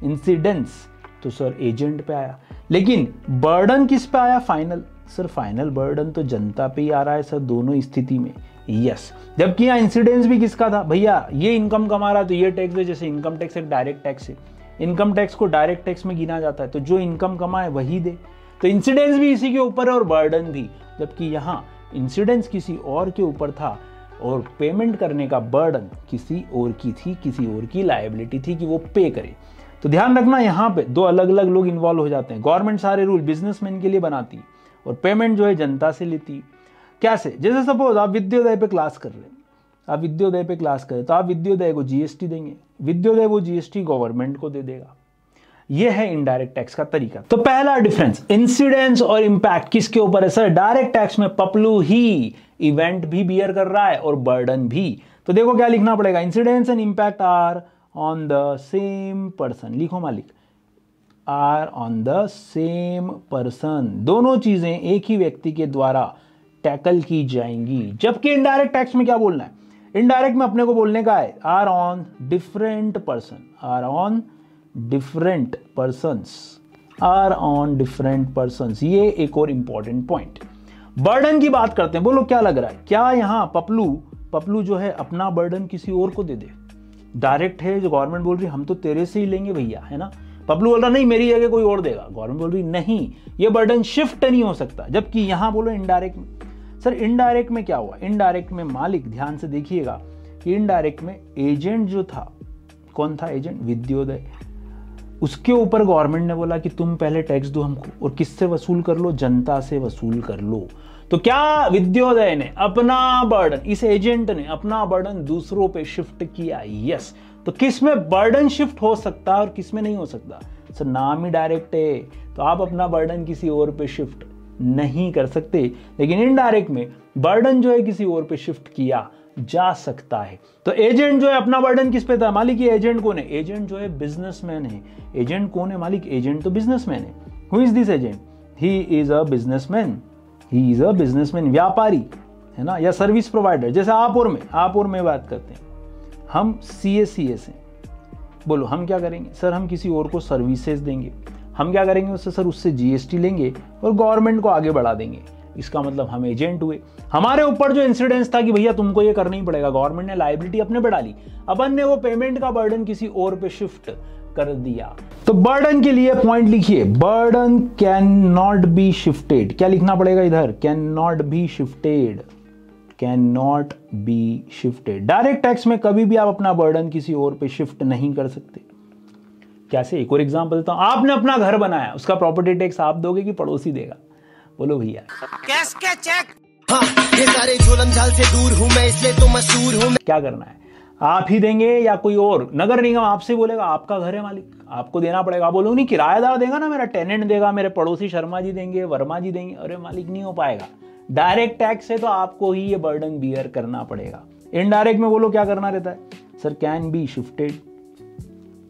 इंसिडेंस, तो सर एजेंट पे आया। लेकिन बर्डन किस पे आया? फाइनल, सर फाइनल बर्डन तो जनता पे ही आ रहा है सर दोनों स्थिति में। यस, जबकि यहाँ इंसिडेंस भी किसका था? भैया ये इनकम कमा रहा है तो ये टैक्स दे, जैसे इनकम टैक्स एक डायरेक्ट टैक्स है, इनकम टैक्स को डायरेक्ट टैक्स में गिना जाता है, तो जो इनकम कमाए वही दे। तो इंसिडेंस भी इसी के ऊपर है और बर्डन भी, जबकि यहाँ इंसिडेंस किसी और के ऊपर था और पेमेंट करने का बर्डन किसी और की थी, किसी और की लायबिलिटी थी कि वो पे करे। तो ध्यान रखना, यहाँ पे दो अलग अलग लोग इन्वॉल्व हो जाते हैं। गवर्नमेंट सारे रूल बिजनेसमैन के लिए बनाती है और पेमेंट जो है जनता से लेती है। कैसे? जैसे सपोज आप विद्योदय पे क्लास कर रहे हैं, आप विद्योदय पे क्लास करें तो आप विद्योदय को जीएसटी देंगे, विद्योदय वो जीएसटी गवर्नमेंट को दे देगा। यह है इनडायरेक्ट टैक्स का तरीका। तो पहला डिफरेंस, इंसिडेंस और इंपैक्ट किसके ऊपर है सर? डायरेक्ट टैक्स में पपलू ही इवेंट भी बियर कर रहा है और बर्डन भी। तो देखो क्या लिखना पड़ेगा? Incidence and impact are on the same person. लिखो मालिक, are on the same person. दोनों चीजें एक ही व्यक्ति के द्वारा टैकल की जाएंगी। जबकि इनडायरेक्ट टैक्स में क्या बोलना है? इनडायरेक्ट में अपने को बोलने का है are on different person, are on different persons, are on different persons. ये एक और इंपॉर्टेंट पॉइंट। बर्डन की बात करते हैं, बोलो क्या लग रहा है? क्या यहां पपलू जो है अपना बर्डन किसी और को दे दे? डायरेक्ट है, जो गवर्नमेंट बोल रही हम तो तेरे से ही लेंगे भैया, है ना। पपलू बोल रहा नहीं मेरी जगह कोई और देगा, गवर्नमेंट बोल रही नहीं, ये बर्डन शिफ्ट नहीं हो सकता। जबकि यहां बोलो इनडायरेक्ट में, सर इनडायरेक्ट में क्या हुआ? इनडायरेक्ट में मालिक ध्यान से देखिएगा कि इनडायरेक्ट में एजेंट जो था, कौन था एजेंट? विद्योदय। उसके ऊपर गवर्नमेंट ने बोला कि तुम पहले टैक्स दो हमको, और किससे वसूल कर लो? जनता से वसूल कर लो। तो क्या विद्योदय ने अपना बर्डन, इस एजेंट ने अपना बर्डन दूसरों पे शिफ्ट किया? यस। तो किस में बर्डन शिफ्ट हो सकता है और किस में नहीं हो सकता? सर नाम ही डायरेक्ट है, तो आप अपना बर्डन किसी और पे शिफ्ट नहीं कर सकते। लेकिन इनडायरेक्ट में बर्डन जो है किसी और पे शिफ्ट किया जा सकता है। तो एजेंट जो है अपना बर्डन किस पे था? मालिक ये एजेंट कौन है? एजेंट जो है बिजनेसमैन है। एजेंट कौन है मालिक? एजेंट तो बिजनेसमैन है। Who is this agent? He is a businessman, he is a businessman, व्यापारी, है ना, या सर्विस प्रोवाइडर। जैसे आप और मैं बात करते हैं, हम सीएस हैं, बोलो हम क्या करेंगे? सर हम किसी और को सर्विसेज देंगे। हम क्या करेंगे उससे? सर उससे जीएसटी लेंगे और गवर्नमेंट को आगे बढ़ा देंगे। इसका मतलब हम एजेंट हुए। हमारे ऊपर जो इंसिडेंस था कि भैया तुमको ये करना ही पड़ेगा, गवर्नमेंट ने लायबिलिटी अपने पे डाली, अपन ने वो पेमेंट का बर्डन किसी और पे शिफ्ट कर दिया। तो बर्डन के लिए पॉइंट लिखिए, burden can not be shifted. क्या लिखना पड़ेगा इधर? Can not be shifted, can not be shifted. Direct tax में कभी भी आप अपना बर्डन किसी और पे शिफ्ट नहीं कर सकते। कैसे? एक और एग्जांपल देता हूं। आपने अपना घर बनाया, उसका प्रॉपर्टी टैक्स आप दोगे कि पड़ोसी देगा? बोलो भैया। कैश के चेक। हाँ, ये सारे झोलम झाल से दूर हूं मैं, इसलिए तो मशहूर हूं। क्या करना है? आप ही देंगे या कोई और? नगर निगम आपसे बोलेगा, आपका घर है मालिक, आपको देना पड़ेगा। आप बोलोगे नहीं किराएदार देगा ना, मेरा टेनेंट देगा, मेरे पड़ोसी शर्मा जी देंगे, वर्मा जी देंगे। अरे मालिक नहीं हो पाएगा। डायरेक्ट टैक्स है तो आपको ही ये बर्डन बियर करना पड़ेगा। इनडायरेक्ट में बोलो क्या करना रहता है? Sir can be shifted,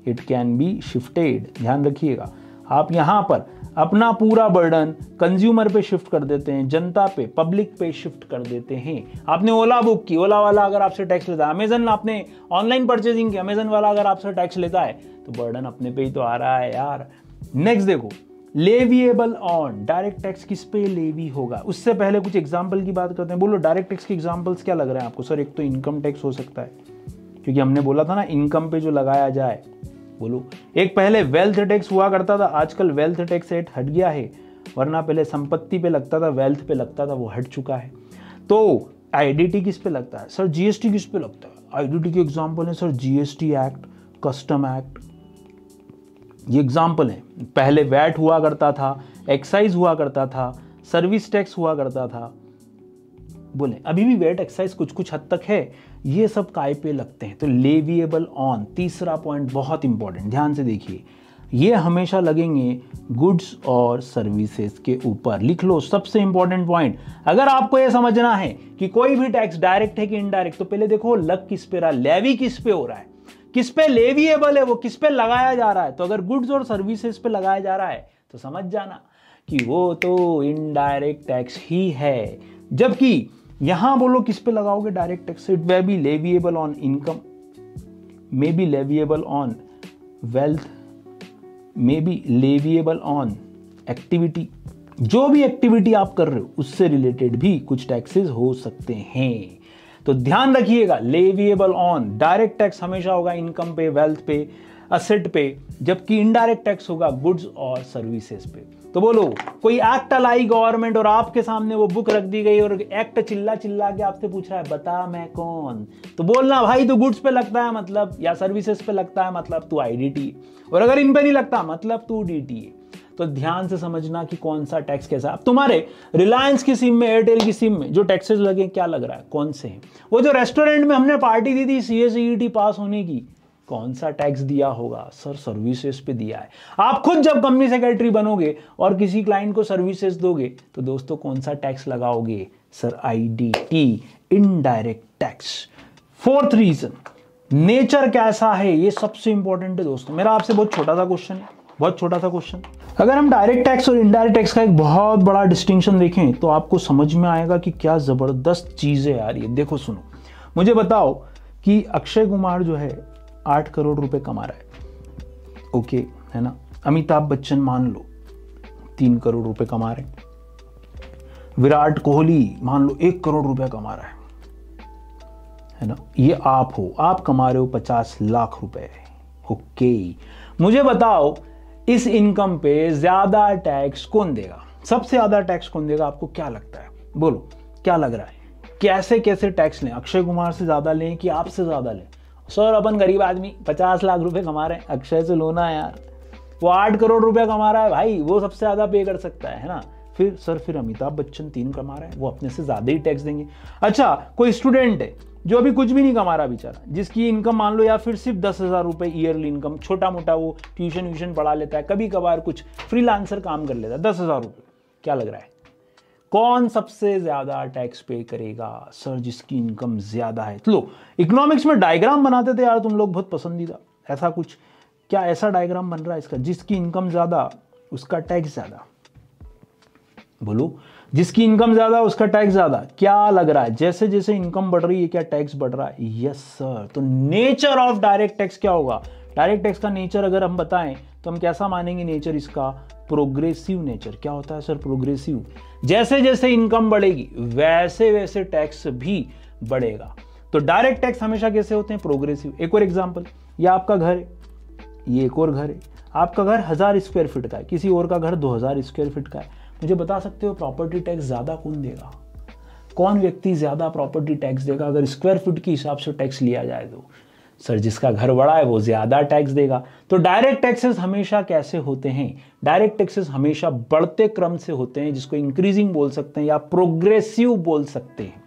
it can be shifted. ध्यान रखिएगा, आप यहां पर अपना पूरा बर्डन कंज्यूमर पे शिफ्ट कर देते हैं, जनता पे, पब्लिक पे शिफ्ट कर देते हैं। आपने ओला बुक की, ओला वाला अगर आपसे टैक्स लेता है, अमेजन आपने ऑनलाइन परचेजिंग की, अमेजन वाला अगर आपसे टैक्स लेता है तो बर्डन अपने पे ही तो आ रहा है यार। नेक्स्ट देखो, लेविएबल ऑन। डायरेक्ट टैक्स किस पे लेवी होगा? उससे पहले कुछ एग्जाम्पल की बात करते हैं। बोलो डायरेक्ट टैक्स के एग्जाम्पल्स क्या लग रहे हैं आपको? सर एक तो इनकम टैक्स हो सकता है, क्योंकि हमने बोला था ना इनकम पे जो लगाया जाए। बोलो, एक पहले वेल्थ टैक्स हुआ करता था, आजकल वेल्थ टैक्स रेट हट गया है, वरना पहले संपत्ति पे लगता था, वेल्थ पे लगता था, वो हट चुका है। तो आईडीटी किस पे लगता है? सर जीएसटी किस पे लगता है? आईडीटी के एग्जांपल है sir GST act, custom act, ये एग्जांपल है। पहले वैट हुआ करता था, एक्साइज हुआ करता था, सर्विस टैक्स हुआ करता था। बोले अभी भी वेट एक्साइज कुछ कुछ हद तक है, ये सब काय पे लगते हैं। तो लेविएबल ऑन, तीसरा पॉइंट बहुत इंपॉर्टेंट, ध्यान से देखिए, ये हमेशा लगेंगे गुड्स और सर्विसेज के ऊपर। लिख लो सबसे इंपॉर्टेंट पॉइंट। अगर आपको ये समझना है कि कोई भी टैक्स डायरेक्ट है कि इनडायरेक्ट, तो पहले देखो लग किस पे रहा, लेवी किस पे हो रहा है, किस पे लेविएबल है, वो किस पे लगाया जा रहा है। तो अगर गुड्स और सर्विसेज पे लगाया जा रहा है तो समझ जाना कि वो तो इनडायरेक्ट टैक्स ही है। जबकि यहां बोलो किस पे लगाओगे direct tax? It may be leviable on income, may be leviable on wealth, may be leviable on activity. जो भी एक्टिविटी आप कर रहे हो उससे रिलेटेड भी कुछ टैक्सेस हो सकते हैं। तो ध्यान रखिएगा, लेविएबल ऑन डायरेक्ट टैक्स हमेशा होगा इनकम पे, वेल्थ पे, असेट पे, जबकि इनडायरेक्ट टैक्स होगा गुड्स और सर्विसेज पे। तो बोलो कोई एक्ट लाई गवर्नमेंट और आपके सामने वो बुक रख दी गई और एक्ट चिल्ला चिल्ला के आपसे पूछ रहा है बता मैं कौन, तो बोलना भाई तू गुड्स पे लगता है मतलब, या सर्विसेज पे लगता है मतलब तू आईडीटी, और अगर इन पे नहीं लगता मतलब तू डीटी है। तो ध्यान से समझना कि कौन सा टैक्स कैसा। अब तुम्हारे रिलायंस की सिम में, एयरटेल की सिम में जो टैक्सेस लगे क्या लग रहा है, कौन से हैं? वो जो रेस्टोरेंट में हमने पार्टी दी थी सीएसईटी पास होने की, कौन सा टैक्स दिया होगा? सर सर्विसेज पे दिया है। आप खुद जब कंपनी सेक्रेटरी बनोगे और किसी क्लाइंट को सर्विसेज दोगे तो दोस्तों कौन सा टैक्स लगाओगे? Sir IDT, indirect tax. Fourth reason, nature कैसा है, ये सबसे इंपॉर्टेंट है दोस्तों। मेरा आपसे बहुत छोटा सा क्वेश्चन है, बहुत छोटा सा क्वेश्चन। अगर हम डायरेक्ट टैक्स और इनडायरेक्ट टैक्स का एक बहुत बड़ा डिस्टिंक्शन देखें तो आपको समझ में आएगा कि क्या जबरदस्त चीज है यार ये। देखो सुनो, मुझे बताओ कि अक्षय कुमार जो है 8 करोड़ रुपए कमा रहा है, ओके है ना। अमिताभ बच्चन मान लो 3 करोड़ रुपए कमा रहे हैं। विराट कोहली मान लो 1 करोड़ रुपए कमा रहा है ना। ये आप हो, आप कमा रहे हो 50 लाख रुपए, ओके। मुझे बताओ इस इनकम पे ज्यादा टैक्स कौन देगा? सबसे ज्यादा टैक्स कौन देगा? आपको क्या लगता है? बोलो क्या लग रहा है? कैसे कैसे टैक्स लें? अक्षय कुमार से ज्यादा लें कि आपसे ज्यादा लें? सर अपन गरीब आदमी 50 लाख रुपए कमा रहे हैं, अक्षय से लोना है यार, वो 8 करोड़ रुपया कमा रहा है भाई, वो सबसे ज्यादा पे कर सकता है ना। फिर सर फिर अमिताभ बच्चन 3 कमा रहे हैं, वो अपने से ज्यादा ही टैक्स देंगे। अच्छा कोई स्टूडेंट है जो अभी कुछ भी नहीं कमा रहा बेचारा, जिसकी इनकम मान लो या फिर सिर्फ 10,000 रुपए ईयरली इनकम, छोटा मोटा वो ट्यूशन व्यूशन पढ़ा लेता है, कभी कभार कुछ फ्रीलांसर काम कर लेता है, 10,000 रुपये, क्या लग रहा है कौन सबसे ज्यादा टैक्स पे करेगा? सर जिसकी इनकम ज्यादा है। लो इकोनॉमिक्स में डायग्राम बनाते थे यार तुम लोग, बहुत पसंदीदा, ऐसा कुछ क्या ऐसा डायग्राम बन रहा है इसका? जिसकी इनकम ज्यादा उसका टैक्स ज्यादा। बोलो जिसकी इनकम ज्यादा उसका टैक्स ज्यादा, क्या लग रहा है? जैसे जैसे इनकम बढ़ रही है क्या टैक्स बढ़ रहा है? Yes sir. तो नेचर ऑफ डायरेक्ट टैक्स क्या होगा? डायरेक्ट टैक्स का नेचर अगर हम बताएं तो हम कैसा मानेंगे नेचर इसका? Progressive nature. क्या होता है सर प्रोग्रेसिव? जैसे जैसे इनकम बढ़ेगी वैसे वैसे टैक्स भी बढ़ेगा। तो डायरेक्ट टैक्स हमेशा कैसे होते हैं? प्रोग्रेसिव। एक और एग्जांपल, ये आपका घर है, ये एक और घर है। आपका घर 1000 स्क्वायर फीट का है, किसी और का घर 2000 स्क्वायर फीट का है। मुझे बता सकते हो प्रॉपर्टी टैक्स ज्यादा कौन देगा? कौन व्यक्ति ज्यादा प्रॉपर्टी टैक्स देगा अगर स्क्वायर फीट के हिसाब से टैक्स लिया जाए तो? सर जिसका घर बड़ा है वो ज्यादा टैक्स देगा। तो डायरेक्ट टैक्सेस हमेशा कैसे होते हैं? डायरेक्ट टैक्सेस हमेशा बढ़ते क्रम से होते हैं, जिसको इंक्रीजिंग बोल सकते हैं या प्रोग्रेसिव बोल सकते हैं।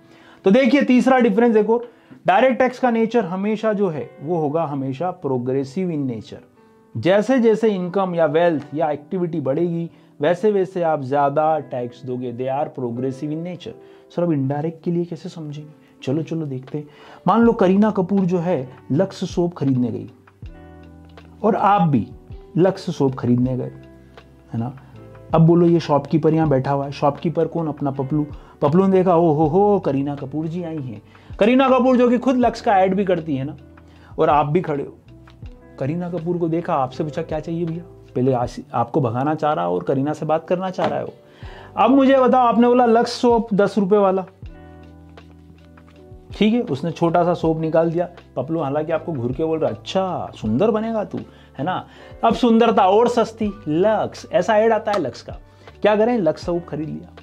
तो देखिए तीसरा डिफरेंस एक और, डायरेक्ट टैक्स का नेचर हमेशा जो है वो होगा हमेशा प्रोग्रेसिव इन नेचर। जैसे जैसे इनकम या वेल्थ या एक्टिविटी बढ़ेगी वैसे वैसे आप ज्यादा टैक्स दोगे। They are progressive in nature. Sir अब इनडायरेक्ट के लिए कैसे समझेंगे? चलो चलो देखते हैं। मान लो करीना कपूर जो है लक्स सोप खरीदने गई और आप भी लक्स सोप खरीदने गए, है ना। अब बोलो ये शॉपकीपर यहाँ बैठा हुआ है। शॉपकीपर कौन? अपना पपलू। पपलू ने देखा ओ हो करीना कपूर जी आई हैं। करीना कपूर जो कि खुद लक्स का ऐड भी करती है ना, और आप भी खड़े हो। करीना कपूर को देखा, आपसे पूछा क्या चाहिए भैया? पहले आपको भगाना चाह रहा और करीना से बात करना चाह रहा है वो। अब मुझे बताओ, आपने बोला लक्स सोप 10 रुपए वाला, ठीक है, उसने छोटा सा सोप निकाल दिया। पपलू हालांकि आपको घूर के बोल रहा अच्छा सुंदर बनेगा तू, है ना। अब सुंदरता और सस्ती, लक्स, ऐसा ऐड आता है लक्स का। क्या करें? लक्स सोप खरीद लिया।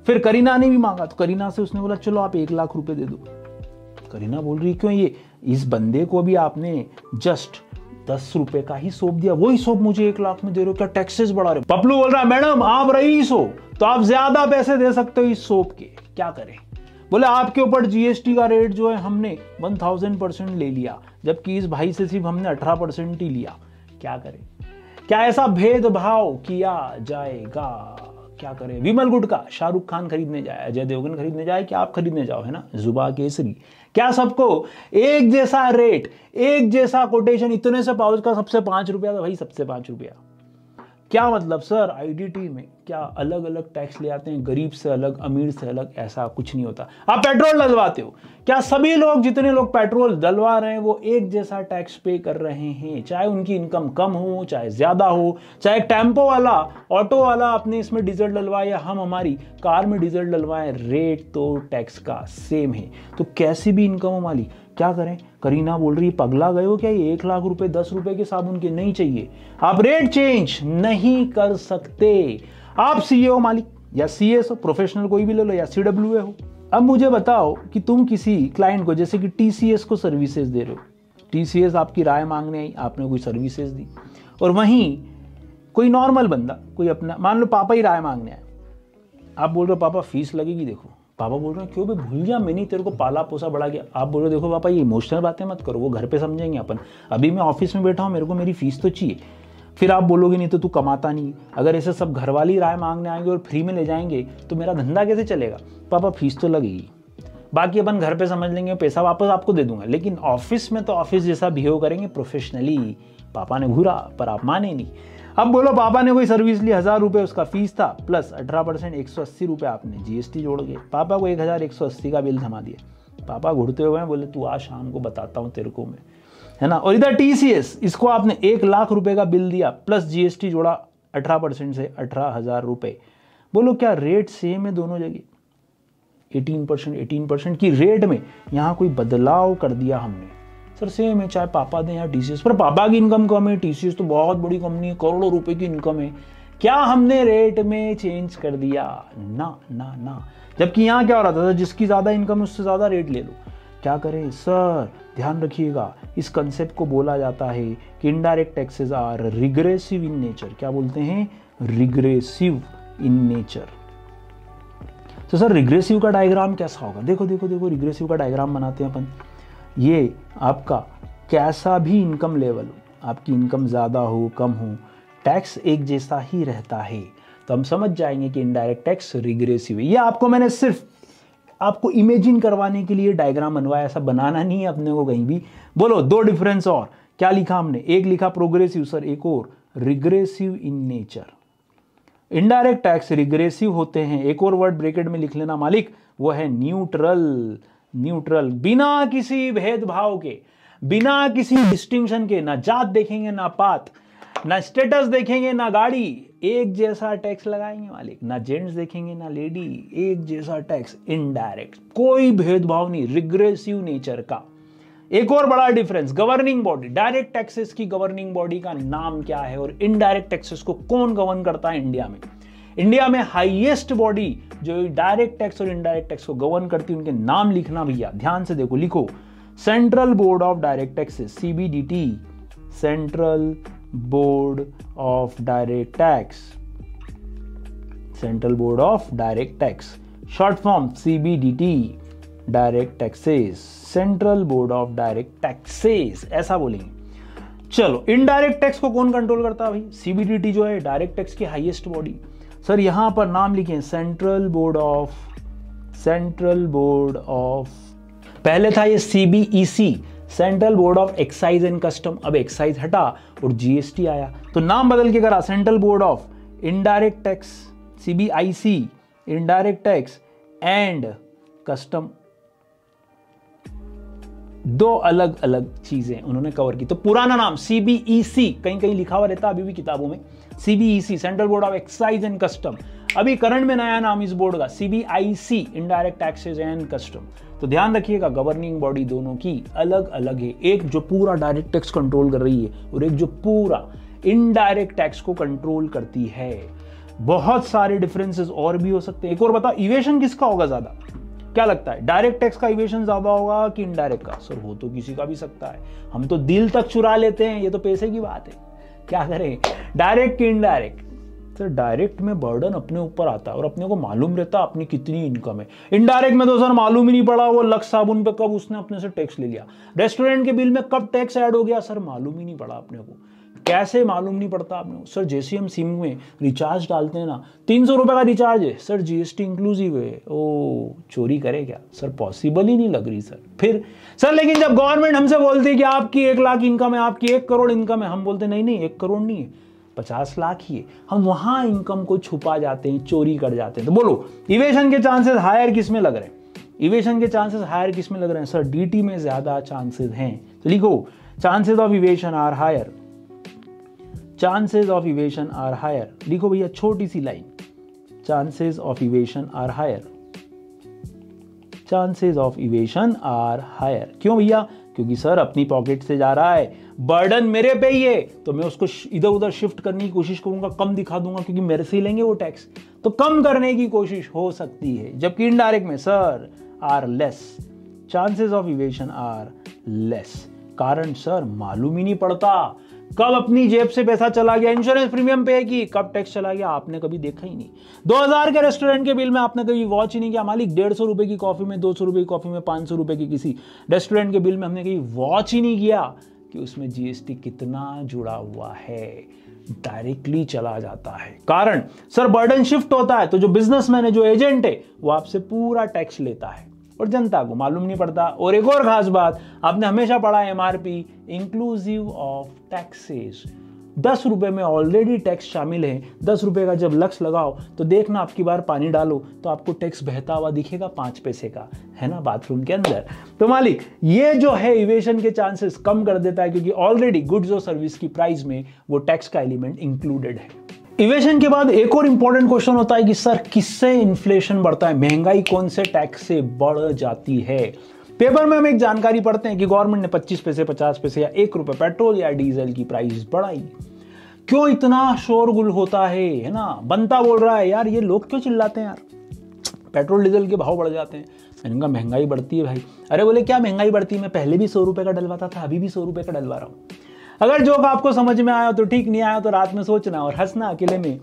फिर करीना ने भी मांगा तो करीना से उसने बोला चलो आप 1 लाख रुपए दे दो। करीना बोल रही क्यों? ये इस बंदे को भी आपने जस्ट 10 रुपए का ही सोप दिया, वही सोप मुझे 1 लाख में दे रहे हो, क्या टैक्सेस बढ़ा रहे हो? पपलू बोल रहा है मैडम आप रईस हो तो आप ज्यादा पैसे दे सकते हो इस सोप के, क्या करें? बोले आपके ऊपर जीएसटी का रेट जो है हमने 1000% ले लिया, जबकि इस भाई से सिर्फ हमने 18% ही लिया, क्या करें? क्या ऐसा भेदभाव किया जाएगा? क्या करें? विमल गुटका शाहरुख खान खरीदने जाए, अजय देवगन खरीदने जाए, क्या आप खरीदने जाओ, है ना, जुबा केसरी, क्या सबको एक जैसा रेट, एक जैसा कोटेशन, इतने से पाउच का सबसे 5 रुपया था भाई, सबसे 5 रुपया? क्या मतलब सर आईडीटी में क्या अलग अलग टैक्स ले आते हैं, गरीब से अलग अमीर से अलग? ऐसा कुछ नहीं होता। आप पेट्रोल डलवाते हो, क्या सभी लोग जितने लोग पेट्रोल डलवा रहे हैं वो एक जैसा टैक्स पे कर रहे हैं? चाहे उनकी इनकम कम हो चाहे ज्यादा हो, चाहे टेम्पो वाला ऑटो वाला अपने इसमें डीजल डलवाए या हम हमारी कार में डीजल डलवाए, रेट तो टैक्स का सेम है। तो कैसी भी इनकम हो मालिक, क्या करें? करीना बोल रही पगला गए हो क्या? ये 1 लाख रुपए 10 रुपए के साबुन के नहीं चाहिए। आप रेट चेंज नहीं कर सकते। आप सीए हो मालिक या सीएस हो, प्रोफेशनल कोई भी ले लो, या सीडब्ल्यूए हो। अब मुझे बताओ कि तुम किसी क्लाइंट को, जैसे कि टीसीएस को सर्विसेज दे रहे हो, टीसीएस आपकी राय मांगने आई, आपने कोई सर्विसेज दी, और वहीं कोई नॉर्मल बंदा, कोई अपना, मान लो पापा ही राय मांगने आए, आप बोल रहे हो पापा फीस लगेगी, देखो पापा बोल रहे हैं क्यों बे भूल गया, मैंने तेरे को पाला पोसा बड़ा गया। आप बोल रहे हो देखो पापा ये इमोशनल बातें मत करो, वो घर पे समझेंगे अपन, अभी मैं ऑफिस में बैठा हूँ, मेरे को मेरी फीस तो चाहिए। फिर आप बोलोगे नहीं तो तू कमाता नहीं। अगर ऐसे सब घर वाली राय मांगने आएंगे और फ्री में ले जाएंगे तो मेरा धंधा कैसे चलेगा? पापा फीस तो लगेगी, बाकी अपन घर पे समझ लेंगे, पैसा वापस आपको दे दूंगा, लेकिन ऑफिस में तो ऑफिस जैसा बिहेव करेंगे प्रोफेशनली। पापा ने घूरा पर आप माने नहीं। अब बोलो पापा ने कोई सर्विस ली, 1000 रुपये उसका फीस था, प्लस 18% 180 रुपये आपने जीएसटी जोड़ के पापा को 1180 का बिल थमा दिया। पापा घुड़ते हुए हैं, बोले तू आज शाम को बताता हूँ तेरे को मैं, है ना। और इधर टीसीएस, इसको आपने 1 लाख रुपए का बिल दिया, प्लस जीएसटी जोड़ा 18% से 18,000 रुपये। बोलो क्या रेट सेम है दोनों जगह? 18% की रेट में यहाँ कोई बदलाव कर दिया हमने? सर सेम है, चाहे पापा दें या टीसीएस, पर पापा की इनकम कम है, टीसीएस तो बहुत बड़ी कंपनी है, करोड़ों रुपए की इनकम है, क्या हमने रेट में चेंज कर दिया? ना ना ना। जबकि यहाँ क्या हो रहा था, जिसकी ज्यादा इनकम है उससे ज्यादा रेट ले लो। क्या करें सर? ध्यान रखिएगा, इस कंसेप्ट को बोला जाता है कि indirect taxes are regressive in nature. क्या बोलते हैं? Regressive in nature. तो सर रिग्रेसिव का डायग्राम कैसा होगा? देखो देखो देखो, रिग्रेसिव का डायग्राम बनाते हैं अपन। ये आपका कैसा भी इनकम लेवल हो, आपकी इनकम ज़्यादा हो कम हो, टैक्स एक जैसा ही रहता है। तो हम समझ जाएंगे कि इनडायरेक्ट टैक्स रिग्रेसिव है। ये आपको मैंने सिर्फ आपको इमेजिन करवाने के लिए डायग्राम बनवाया, ऐसा बनाना नहीं है अपने को कहीं भी। बोलो 2 डिफरेंस और क्या लिखा हमने? एक लिखा प्रोग्रेसिव सर, एक और regressive in nature. Indirect tax regressive होते हैं। एक और वर्ड ब्रैकेट में लिख लेना मालिक, वो है न्यूट्रल। न्यूट्रल, बिना किसी भेदभाव के, बिना किसी डिस्टिंक्शन के, ना जात देखेंगे ना पात, ना स्टेटस देखेंगे ना गाड़ी, एक जैसा टैक्स लगाएंगे मालिक। ना जेंट्स देखेंगे ना लेडी, एक जैसा टैक्स, इनडायरेक्ट, कोई भेदभाव नहीं, रिग्रेसिव नेचर का। एक और बड़ा difference, governing body, direct taxes की गवर्निंग बॉडी का नाम क्या है और इनडायरेक्ट टैक्सेस को कौन गवर्न करता है इंडिया में। इंडिया में हाईएस्ट बॉडी जो डायरेक्ट टैक्स और इनडायरेक्ट टैक्स को गवर्न करती है, उनके नाम लिखना भैया, ध्यान से देखो, लिखो, central board of direct taxes, CBDT, central board of direct tax, central board of direct tax, short form CBDT, direct taxes, central board of direct taxes, ऐसा बोलेंगे। चलो, इनडायरेक्ट टैक्स को कौन कंट्रोल करता है भाई? CBDT जो है डायरेक्ट टैक्स की हाईएस्ट बॉडी। सर यहां पर नाम लिखें, सेंट्रल बोर्ड ऑफ, पहले था ये CBEC, central board of excise and custom, अब एक्साइज हटा और GST आया तो नाम बदल के करा central board of indirect tax, CBIC, indirect tax and custom. दो अलग अलग चीजें उन्होंने कवर की। तो पुराना नाम CBEC, कहीं कहीं लिखा हुआ रहता अभी भी किताबों में, CBEC, central board of excise and custom. अभी करंट में नया नाम इस बोर्ड का CBIC, indirect taxes and custom. तो ध्यान रखिएगा, गवर्निंग बॉडी दोनों की अलग अलग है, एक जो पूरा डायरेक्ट टैक्स कंट्रोल कर रही है और एक जो पूरा इनडायरेक्ट टैक्स को कंट्रोल करती है। बहुत सारे डिफरेंसेस और भी हो सकते हैं। एक और बताओ, इवेशन किसका होगा ज्यादा? क्या लगता है, डायरेक्ट टैक्स का इवेशन ज्यादा होगा कि इनडायरेक्ट का? सर हो तो किसी का भी सकता है, हम तो दिल तक चुरा लेते हैं, ये तो पैसे की बात है, क्या करें, डायरेक्ट कि इनडायरेक्ट? सर डायरेक्ट में बर्डन अपने ऊपर आता है और अपने को मालूम रहता है अपनी कितनी इनकम है। इनडायरेक्ट में तो सर मालूम ही नहीं पड़ा वो लक्स साबुन पे कब उसने अपने से टैक्स ले लिया, रेस्टोरेंट के बिल में कब टैक्स ऐड हो गया, सर मालूम ही नहीं पड़ा अपने को। कैसे मालूम नहीं पड़ता आपने? सर जैसे हम सिम में रिचार्ज डालते हैं ना, 300 रुपए का रिचार्ज है सर, GST इंक्लूसिव है, ओ चोरी करे क्या? सर पॉसिबल ही नहीं लग रही सर। फिर सर लेकिन जब गवर्नमेंट हमसे बोलती है कि आपकी 1 लाख इनकम है, आपकी 1 करोड़ इनकम है, हम बोलते नहीं नहीं 1 करोड़ नहीं है, 50 लाख ही है। हम वहां इनकम को छुपा जाते हैं, चोरी कर जाते हैं। तो बोलो इवेशन के चांसेस हायर किस में लग रहे हैं? इवेशन के चांसेस हायर किस में लग रहे हैं? सर DT में ज्यादा चांसेस हैं। तो लिखो, chances of evasion are higher, chances of evasion are higher. लिखो भैया छोटी सी line, chances of evasion are higher, chances of evasion are higher. क्यों भैया? क्योंकि सर अपनी पॉकेट से जा रहा है, बर्डन मेरे पे ही है, तो मैं उसको इधर उधर शिफ्ट करने की कोशिश करूंगा, कम दिखा दूंगा, क्योंकि मेरे से ही लेंगे वो टैक्स, तो कम करने की कोशिश हो सकती है। जबकि इनडायरेक्ट में sir are less, chances of evasion are less. कारण सर मालूम ही नहीं पड़ता कब अपनी जेब से पैसा चला गया, इंश्योरेंस प्रीमियम पे की, कब टैक्स चला गया आपने कभी देखा ही नहीं। 2000 के रेस्टोरेंट के बिल में आपने कभी वॉच ही नहीं किया मालिक, 150 रुपए की कॉफी में, 200 रुपए की कॉफी में, 500 रुपए की किसी रेस्टोरेंट के बिल में हमने कभी वॉच ही नहीं किया कि उसमें GST कितना जुड़ा हुआ है, डायरेक्टली चला जाता है। कारण सर बर्डन शिफ्ट होता है, तो जो बिजनेसमैन है, जो एजेंट है, वो आपसे पूरा टैक्स लेता है और जनता को मालूम नहीं पड़ता। और एक और खास बात, आपने हमेशा पढ़ा है MRP, इंक्लूसिव ऑफ टैक्सेस। 10 रुपए में ऑलरेडी टैक्स शामिल है। 10 रुपए का जब लक्ष्य लगाओ तो देखना आपकी बार पानी डालो तो आपको टैक्स बहता हुआ दिखेगा 5 पैसे का, है ना, बाथरूम के अंदर। तो मालिक ये जो है इवेशन के चांसेस कम कर देता है, क्योंकि ऑलरेडी गुड्स और सर्विस की प्राइस में वो टैक्स का एलिमेंट इंक्लूडेड है। इवेशन के बाद एक और इंपॉर्टेंट क्वेश्चन होता है कि सर किससे इन्फ्लेशन बढ़ता है, महंगाई कौन से टैक्स से बढ़ जाती है। पेपर में हम एक जानकारी पढ़ते हैं कि गवर्नमेंट ने 25 पैसे, 50 पैसे या 1 रुपए पेट्रोल या डीजल की प्राइस बढ़ाई। क्यों इतना शोरगुल होता है ना? बनता बोल रहा है यार ये लोग क्यों चिल्लाते हैं यार, पेट्रोल डीजल के भाव बढ़ जाते हैं। मैंने कहा महंगाई बढ़ती है भाई। अरे बोले क्या महंगाई बढ़ती है, मैं पहले भी 100 रुपए का डलवाता था, अभी भी 100 रुपए का डलवा रहा हूँ। अगर जोक आपको समझ में आया तो ठीक, नहीं आया तो रात में सोचना और हंसना अकेले में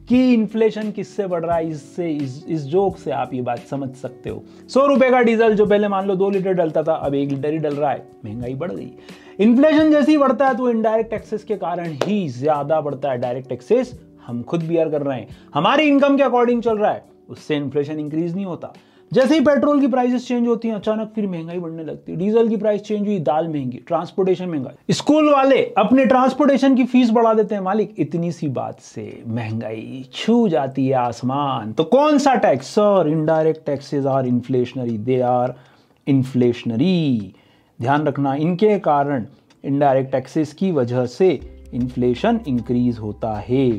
कि इन्फ्लेशन किससे बढ़ रहा है। इससे इस जोक से आप ये बात समझ सकते हो। 100 रुपए का डीजल जो पहले मान लो 2 लीटर डलता था, अब 1 लीटर ही डल रहा है, महंगाई बढ़ गई। इन्फ्लेशन जैसे ही बढ़ता है तो इनडायरेक्ट टैक्सेस के कारण ही ज्यादा बढ़ता है। डायरेक्ट टैक्सेस हम खुद बियर कर रहे हैं, हमारी इनकम के अकॉर्डिंग चल रहा है, उससे इन्फ्लेशन इंक्रीज नहीं होता। जैसे ही पेट्रोल की प्राइसेस चेंज होती हैं अचानक फिर महंगाई बढ़ने लगती है। डीजल की प्राइस चेंज हुई, दाल महंगी, ट्रांसपोर्टेशन महंगा, स्कूल वाले अपने ट्रांसपोर्टेशन की फीस बढ़ा देते हैं मालिक, इतनी सी बात से महंगाई छू जाती है आसमान। तो कौन सा tax? Sir indirect taxes are inflationary, they are inflationary. ध्यान रखना, इनके कारण इनडायरेक्ट टैक्सेस की वजह से इन्फ्लेशन इंक्रीज होता है,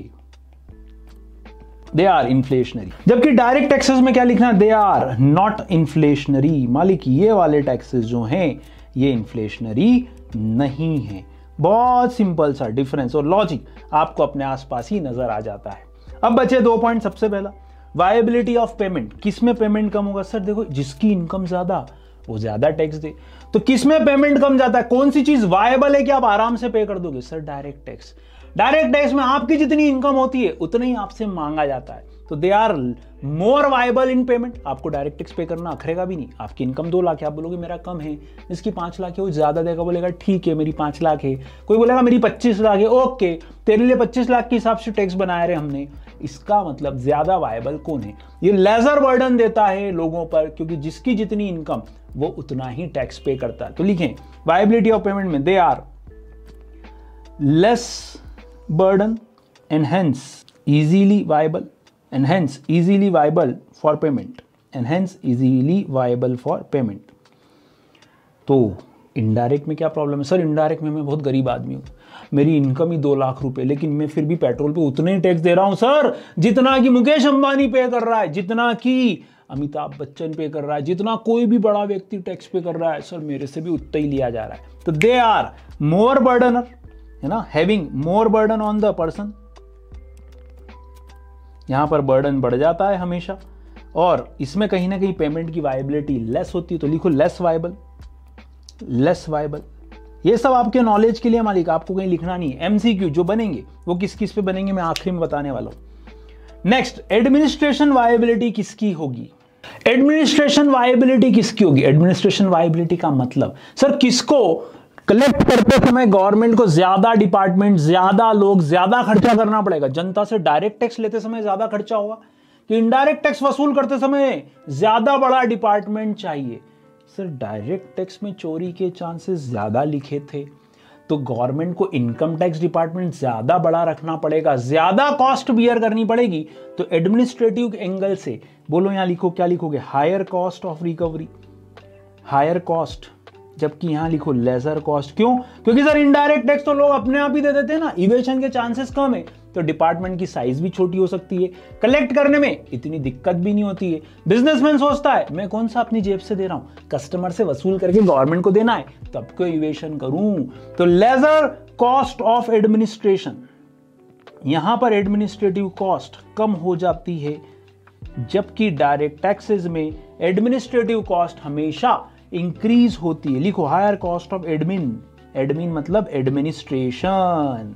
दे आर इन्फ्लेशनरी। जबकि डायरेक्ट टैक्सेस में क्या लिखना, दे आर नॉट इन्फ्लेशनरी। मालिक ये वाले टैक्सेस जो हैं ये इन्फ्लेशनरी नहीं है। बहुत सिंपल सा डिफरेंस और लॉजिक आपको अपने आसपास ही नजर आ जाता है। अब बचे 2 पॉइंट। सबसे पहला वायबिलिटी ऑफ पेमेंट, किसमें पेमेंट कम होगा? सर देखो, जिसकी इनकम ज्यादा वो ज्यादा टैक्स दे, तो किसमें पेमेंट कम जाता है? कौन सी चीज वायबल है कि आप आराम से पे कर दोगे? Sir direct tax. Direct tax में आपकी जितनी इनकम होती है उतना ही आपसे मांगा जाता है, तो they are more viable in payment. आपको डायरेक्ट टैक्स पे करना अखरेगा भी नहीं। आपकी इनकम 2 लाख है, आप बोलोगे मेरा कम है, इसकी 5 लाख है, वो ज्यादा देगा, बोलेगा ठीक है मेरी 5 लाख है। कोई बोलेगा मेरी 25 लाख है, ओके तेरे लिए 25 लाख के हिसाब से टैक्स बनाया रहे हमने। इसका मतलब ज्यादा वायबल कौन है? ये लेजर बर्डन देता है लोगों पर, क्योंकि जिसकी जितनी इनकम वो उतना ही टैक्स पे करता है। तो लिखें वायबिलिटी ऑफ पेमेंट में they are less burden and hence easily viable, and hence easily viable for payment, and hence easily viable for payment। तो इनडायरेक्ट में क्या प्रॉब्लम है? सर इनडायरेक्ट में मैं बहुत गरीब आदमी हूं, मेरी इनकम ही 2 लाख रुपए, लेकिन मैं फिर भी पेट्रोल पे उतने ही टैक्स दे रहा हूं सर जितना कि मुकेश अंबानी पे कर रहा है, जितना कि अमिताभ बच्चन पे कर रहा है, जितना कोई भी बड़ा व्यक्ति टैक्स पे कर रहा है, सर मेरे से भी उतना ही लिया जा रहा है। तो दे आर मोर बर्डनर, है ना, having more burden on the person. यहां पर बर्डन बढ़ जाता है हमेशा, और इसमें कहीं ना कहीं पेमेंट की वायबिलिटी लेस होती है। तो लिखो लेस वायबल, लेस वायबल। ये सब आपके नॉलेज के लिए मालिक, आपको कहीं लिखना नहीं है। एमसीक्यू जो बनेंगे वो किस किस पे बनेंगे मैं आखिरी में बताने वाला हूं। नेक्स्ट, एडमिनिस्ट्रेशन वायबिलिटी किसकी होगी? एडमिनिस्ट्रेशन वायबिलिटी किसकी होगी? एडमिनिस्ट्रेशन वायबिलिटी का मतलब सर किसको कलेक्ट करते समय गवर्नमेंट को ज्यादा डिपार्टमेंट, ज्यादा लोग, ज्यादा खर्चा करना पड़ेगा? जनता से डायरेक्ट टैक्स लेते समय ज्यादा खर्चा होगा कि इनडायरेक्ट टैक्स वसूल करते समय ज्यादा बड़ा डिपार्टमेंट चाहिए? सर डायरेक्ट टैक्स में चोरी के चांसेस ज्यादा लिखे थे, तो गवर्नमेंट को इनकम टैक्स डिपार्टमेंट ज्यादा बड़ा रखना पड़ेगा, ज्यादा कॉस्ट बियर करनी पड़ेगी। तो एडमिनिस्ट्रेटिव एंगल से बोलो, यहां लिखो, क्या लिखोगे? Higher cost of recovery, higher cost, जबकि यहां लिखो लेजर कॉस्ट। क्यों? क्योंकि सर इनडायरेक्ट टैक्स तो लोग अपने आप ही दे देते हैं ना, इवेशन के चांसेस कम है, तो डिपार्टमेंट की साइज भी छोटी हो सकती है, कलेक्ट करने में इतनी दिक्कत भी नहीं होती है। बिजनेसमैन सोचता है मैं कौन सा अपनी जेब से दे रहा हूं, कस्टमर से वसूल करके गवर्नमेंट को देना है, तब क्यों इवेशन करूं? तो लेजर कॉस्ट ऑफ एडमिनिस्ट्रेशन, यहां पर एडमिनिस्ट्रेटिव कॉस्ट कम हो जाती है, जबकि डायरेक्ट टैक्सेस में एडमिनिस्ट्रेटिव कॉस्ट हमेशा इंक्रीज होती है। लिखो higher cost of admin, admin मतलब एडमिनिस्ट्रेशन।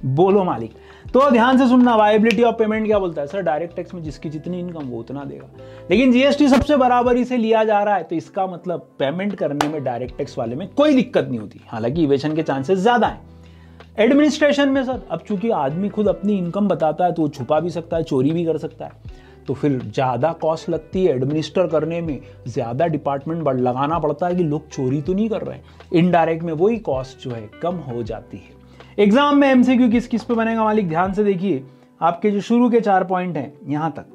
बोलो मालिक। तो ध्यान से सुनना, वायबिलिटी ऑफ पेमेंट क्या बोलता है? सर डायरेक्ट टैक्स में जिसकी जितनी इनकम वो उतना देगा, लेकिन जीएसटी सबसे बराबरी से लिया जा रहा है, तो इसका मतलब पेमेंट करने में डायरेक्ट टैक्स वाले में कोई दिक्कत नहीं होती, हालांकि इवेशन के चांसेस ज्यादा हैं। एडमिनिस्ट्रेशन में सर अब चूंकि आदमी खुद अपनी इनकम बताता है तो वो छुपा भी सकता है, चोरी भी कर सकता है, तो फिर ज्यादा कॉस्ट लगती है एडमिनिस्टर करने में, ज्यादा डिपार्टमेंट लगाना पड़ता है कि लोग चोरी तो नहीं कर रहे हैं। इनडायरेक्ट में वही कॉस्ट जो है कम हो जाती है। एग्जाम में एमसीक्यू किस किस पे बनेगा मालिक? ध्यान से देखिए, आपके जो शुरू के 4 पॉइंट हैं यहां तक,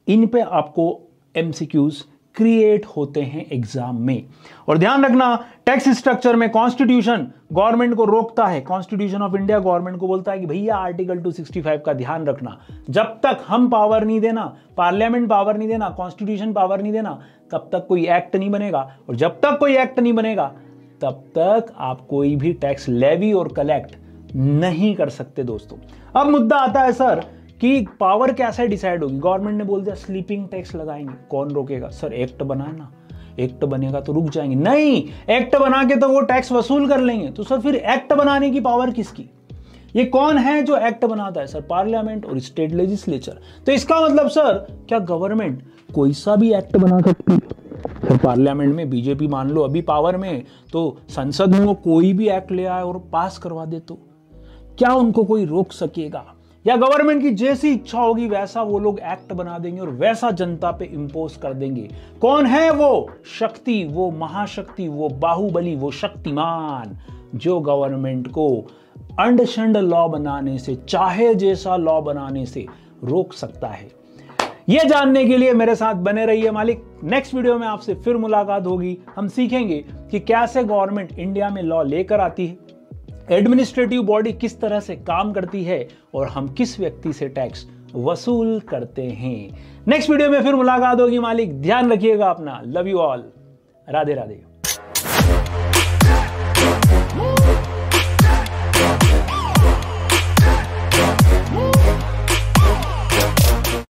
इन पे आपको एमसीक्यूज क्रिएट होते हैं एग्जाम में। और ध्यान रखना, टैक्स स्ट्रक्चर में कॉन्स्टिट्यूशन गवर्नमेंट को रोकता है, कॉन्स्टिट्यूशन ऑफ इंडिया गवर्नमेंट को बोलता है कि भैया आर्टिकल 265 का ध्यान रखना, जब तक हम पावर नहीं देना, पार्लियामेंट पावर नहीं देना, कॉन्स्टिट्यूशन पावर नहीं देना, तब तक कोई एक्ट नहीं बनेगा, और जब तक कोई एक्ट नहीं बनेगा तब तक आप कोई भी टैक्स लेवी और कलेक्ट नहीं कर सकते दोस्तों। अब मुद्दा आता है सर कि पावर कैसे डिसाइड होगी? गवर्नमेंट ने बोल दिया स्लीपिंग टैक्स लगाएंगे, कौन रोकेगा? सर एक्ट बनाना, एक्ट बनेगा तो रुक जाएंगे? नहीं, एक्ट बना के तो वो टैक्स वसूल कर लेंगे। तो सर फिर एक्ट बनाने की पावर किसकी? ये कौन है जो एक्ट बनाता है? सर पार्लियामेंट और स्टेट लेजिस्लेचर। तो इसका मतलब सर क्या गवर्नमेंट कोई सा भी एक्ट बना सकती है? सर पार्लियामेंट में बीजेपी मान लो अभी पावर में, तो संसद में वो कोई भी एक्ट ले आए और पास करवा दे, तो क्या उनको कोई रोक सकेगा? या गवर्नमेंट की जैसी इच्छा होगी वैसा वो लोग एक्ट बना देंगे और वैसा जनता पे इंपोज कर देंगे। कौन है वो शक्ति, वो महाशक्ति, वो बाहुबली, वो शक्तिमान, जो गवर्नमेंट को अंडशंड लॉ बनाने से, चाहे जैसा लॉ बनाने से रोक सकता है? यह जानने के लिए मेरे साथ बने रहिए मालिक। नेक्स्ट वीडियो में आपसे फिर मुलाकात होगी। हम सीखेंगे कि कैसे गवर्नमेंट इंडिया में लॉ लेकर आती है, एडमिनिस्ट्रेटिव बॉडी किस तरह से काम करती है और हम किस व्यक्ति से टैक्स वसूल करते हैं। नेक्स्ट वीडियो में फिर मुलाकात होगी मालिक। ध्यान रखिएगा अपना। Love you all. Radhe Radhe.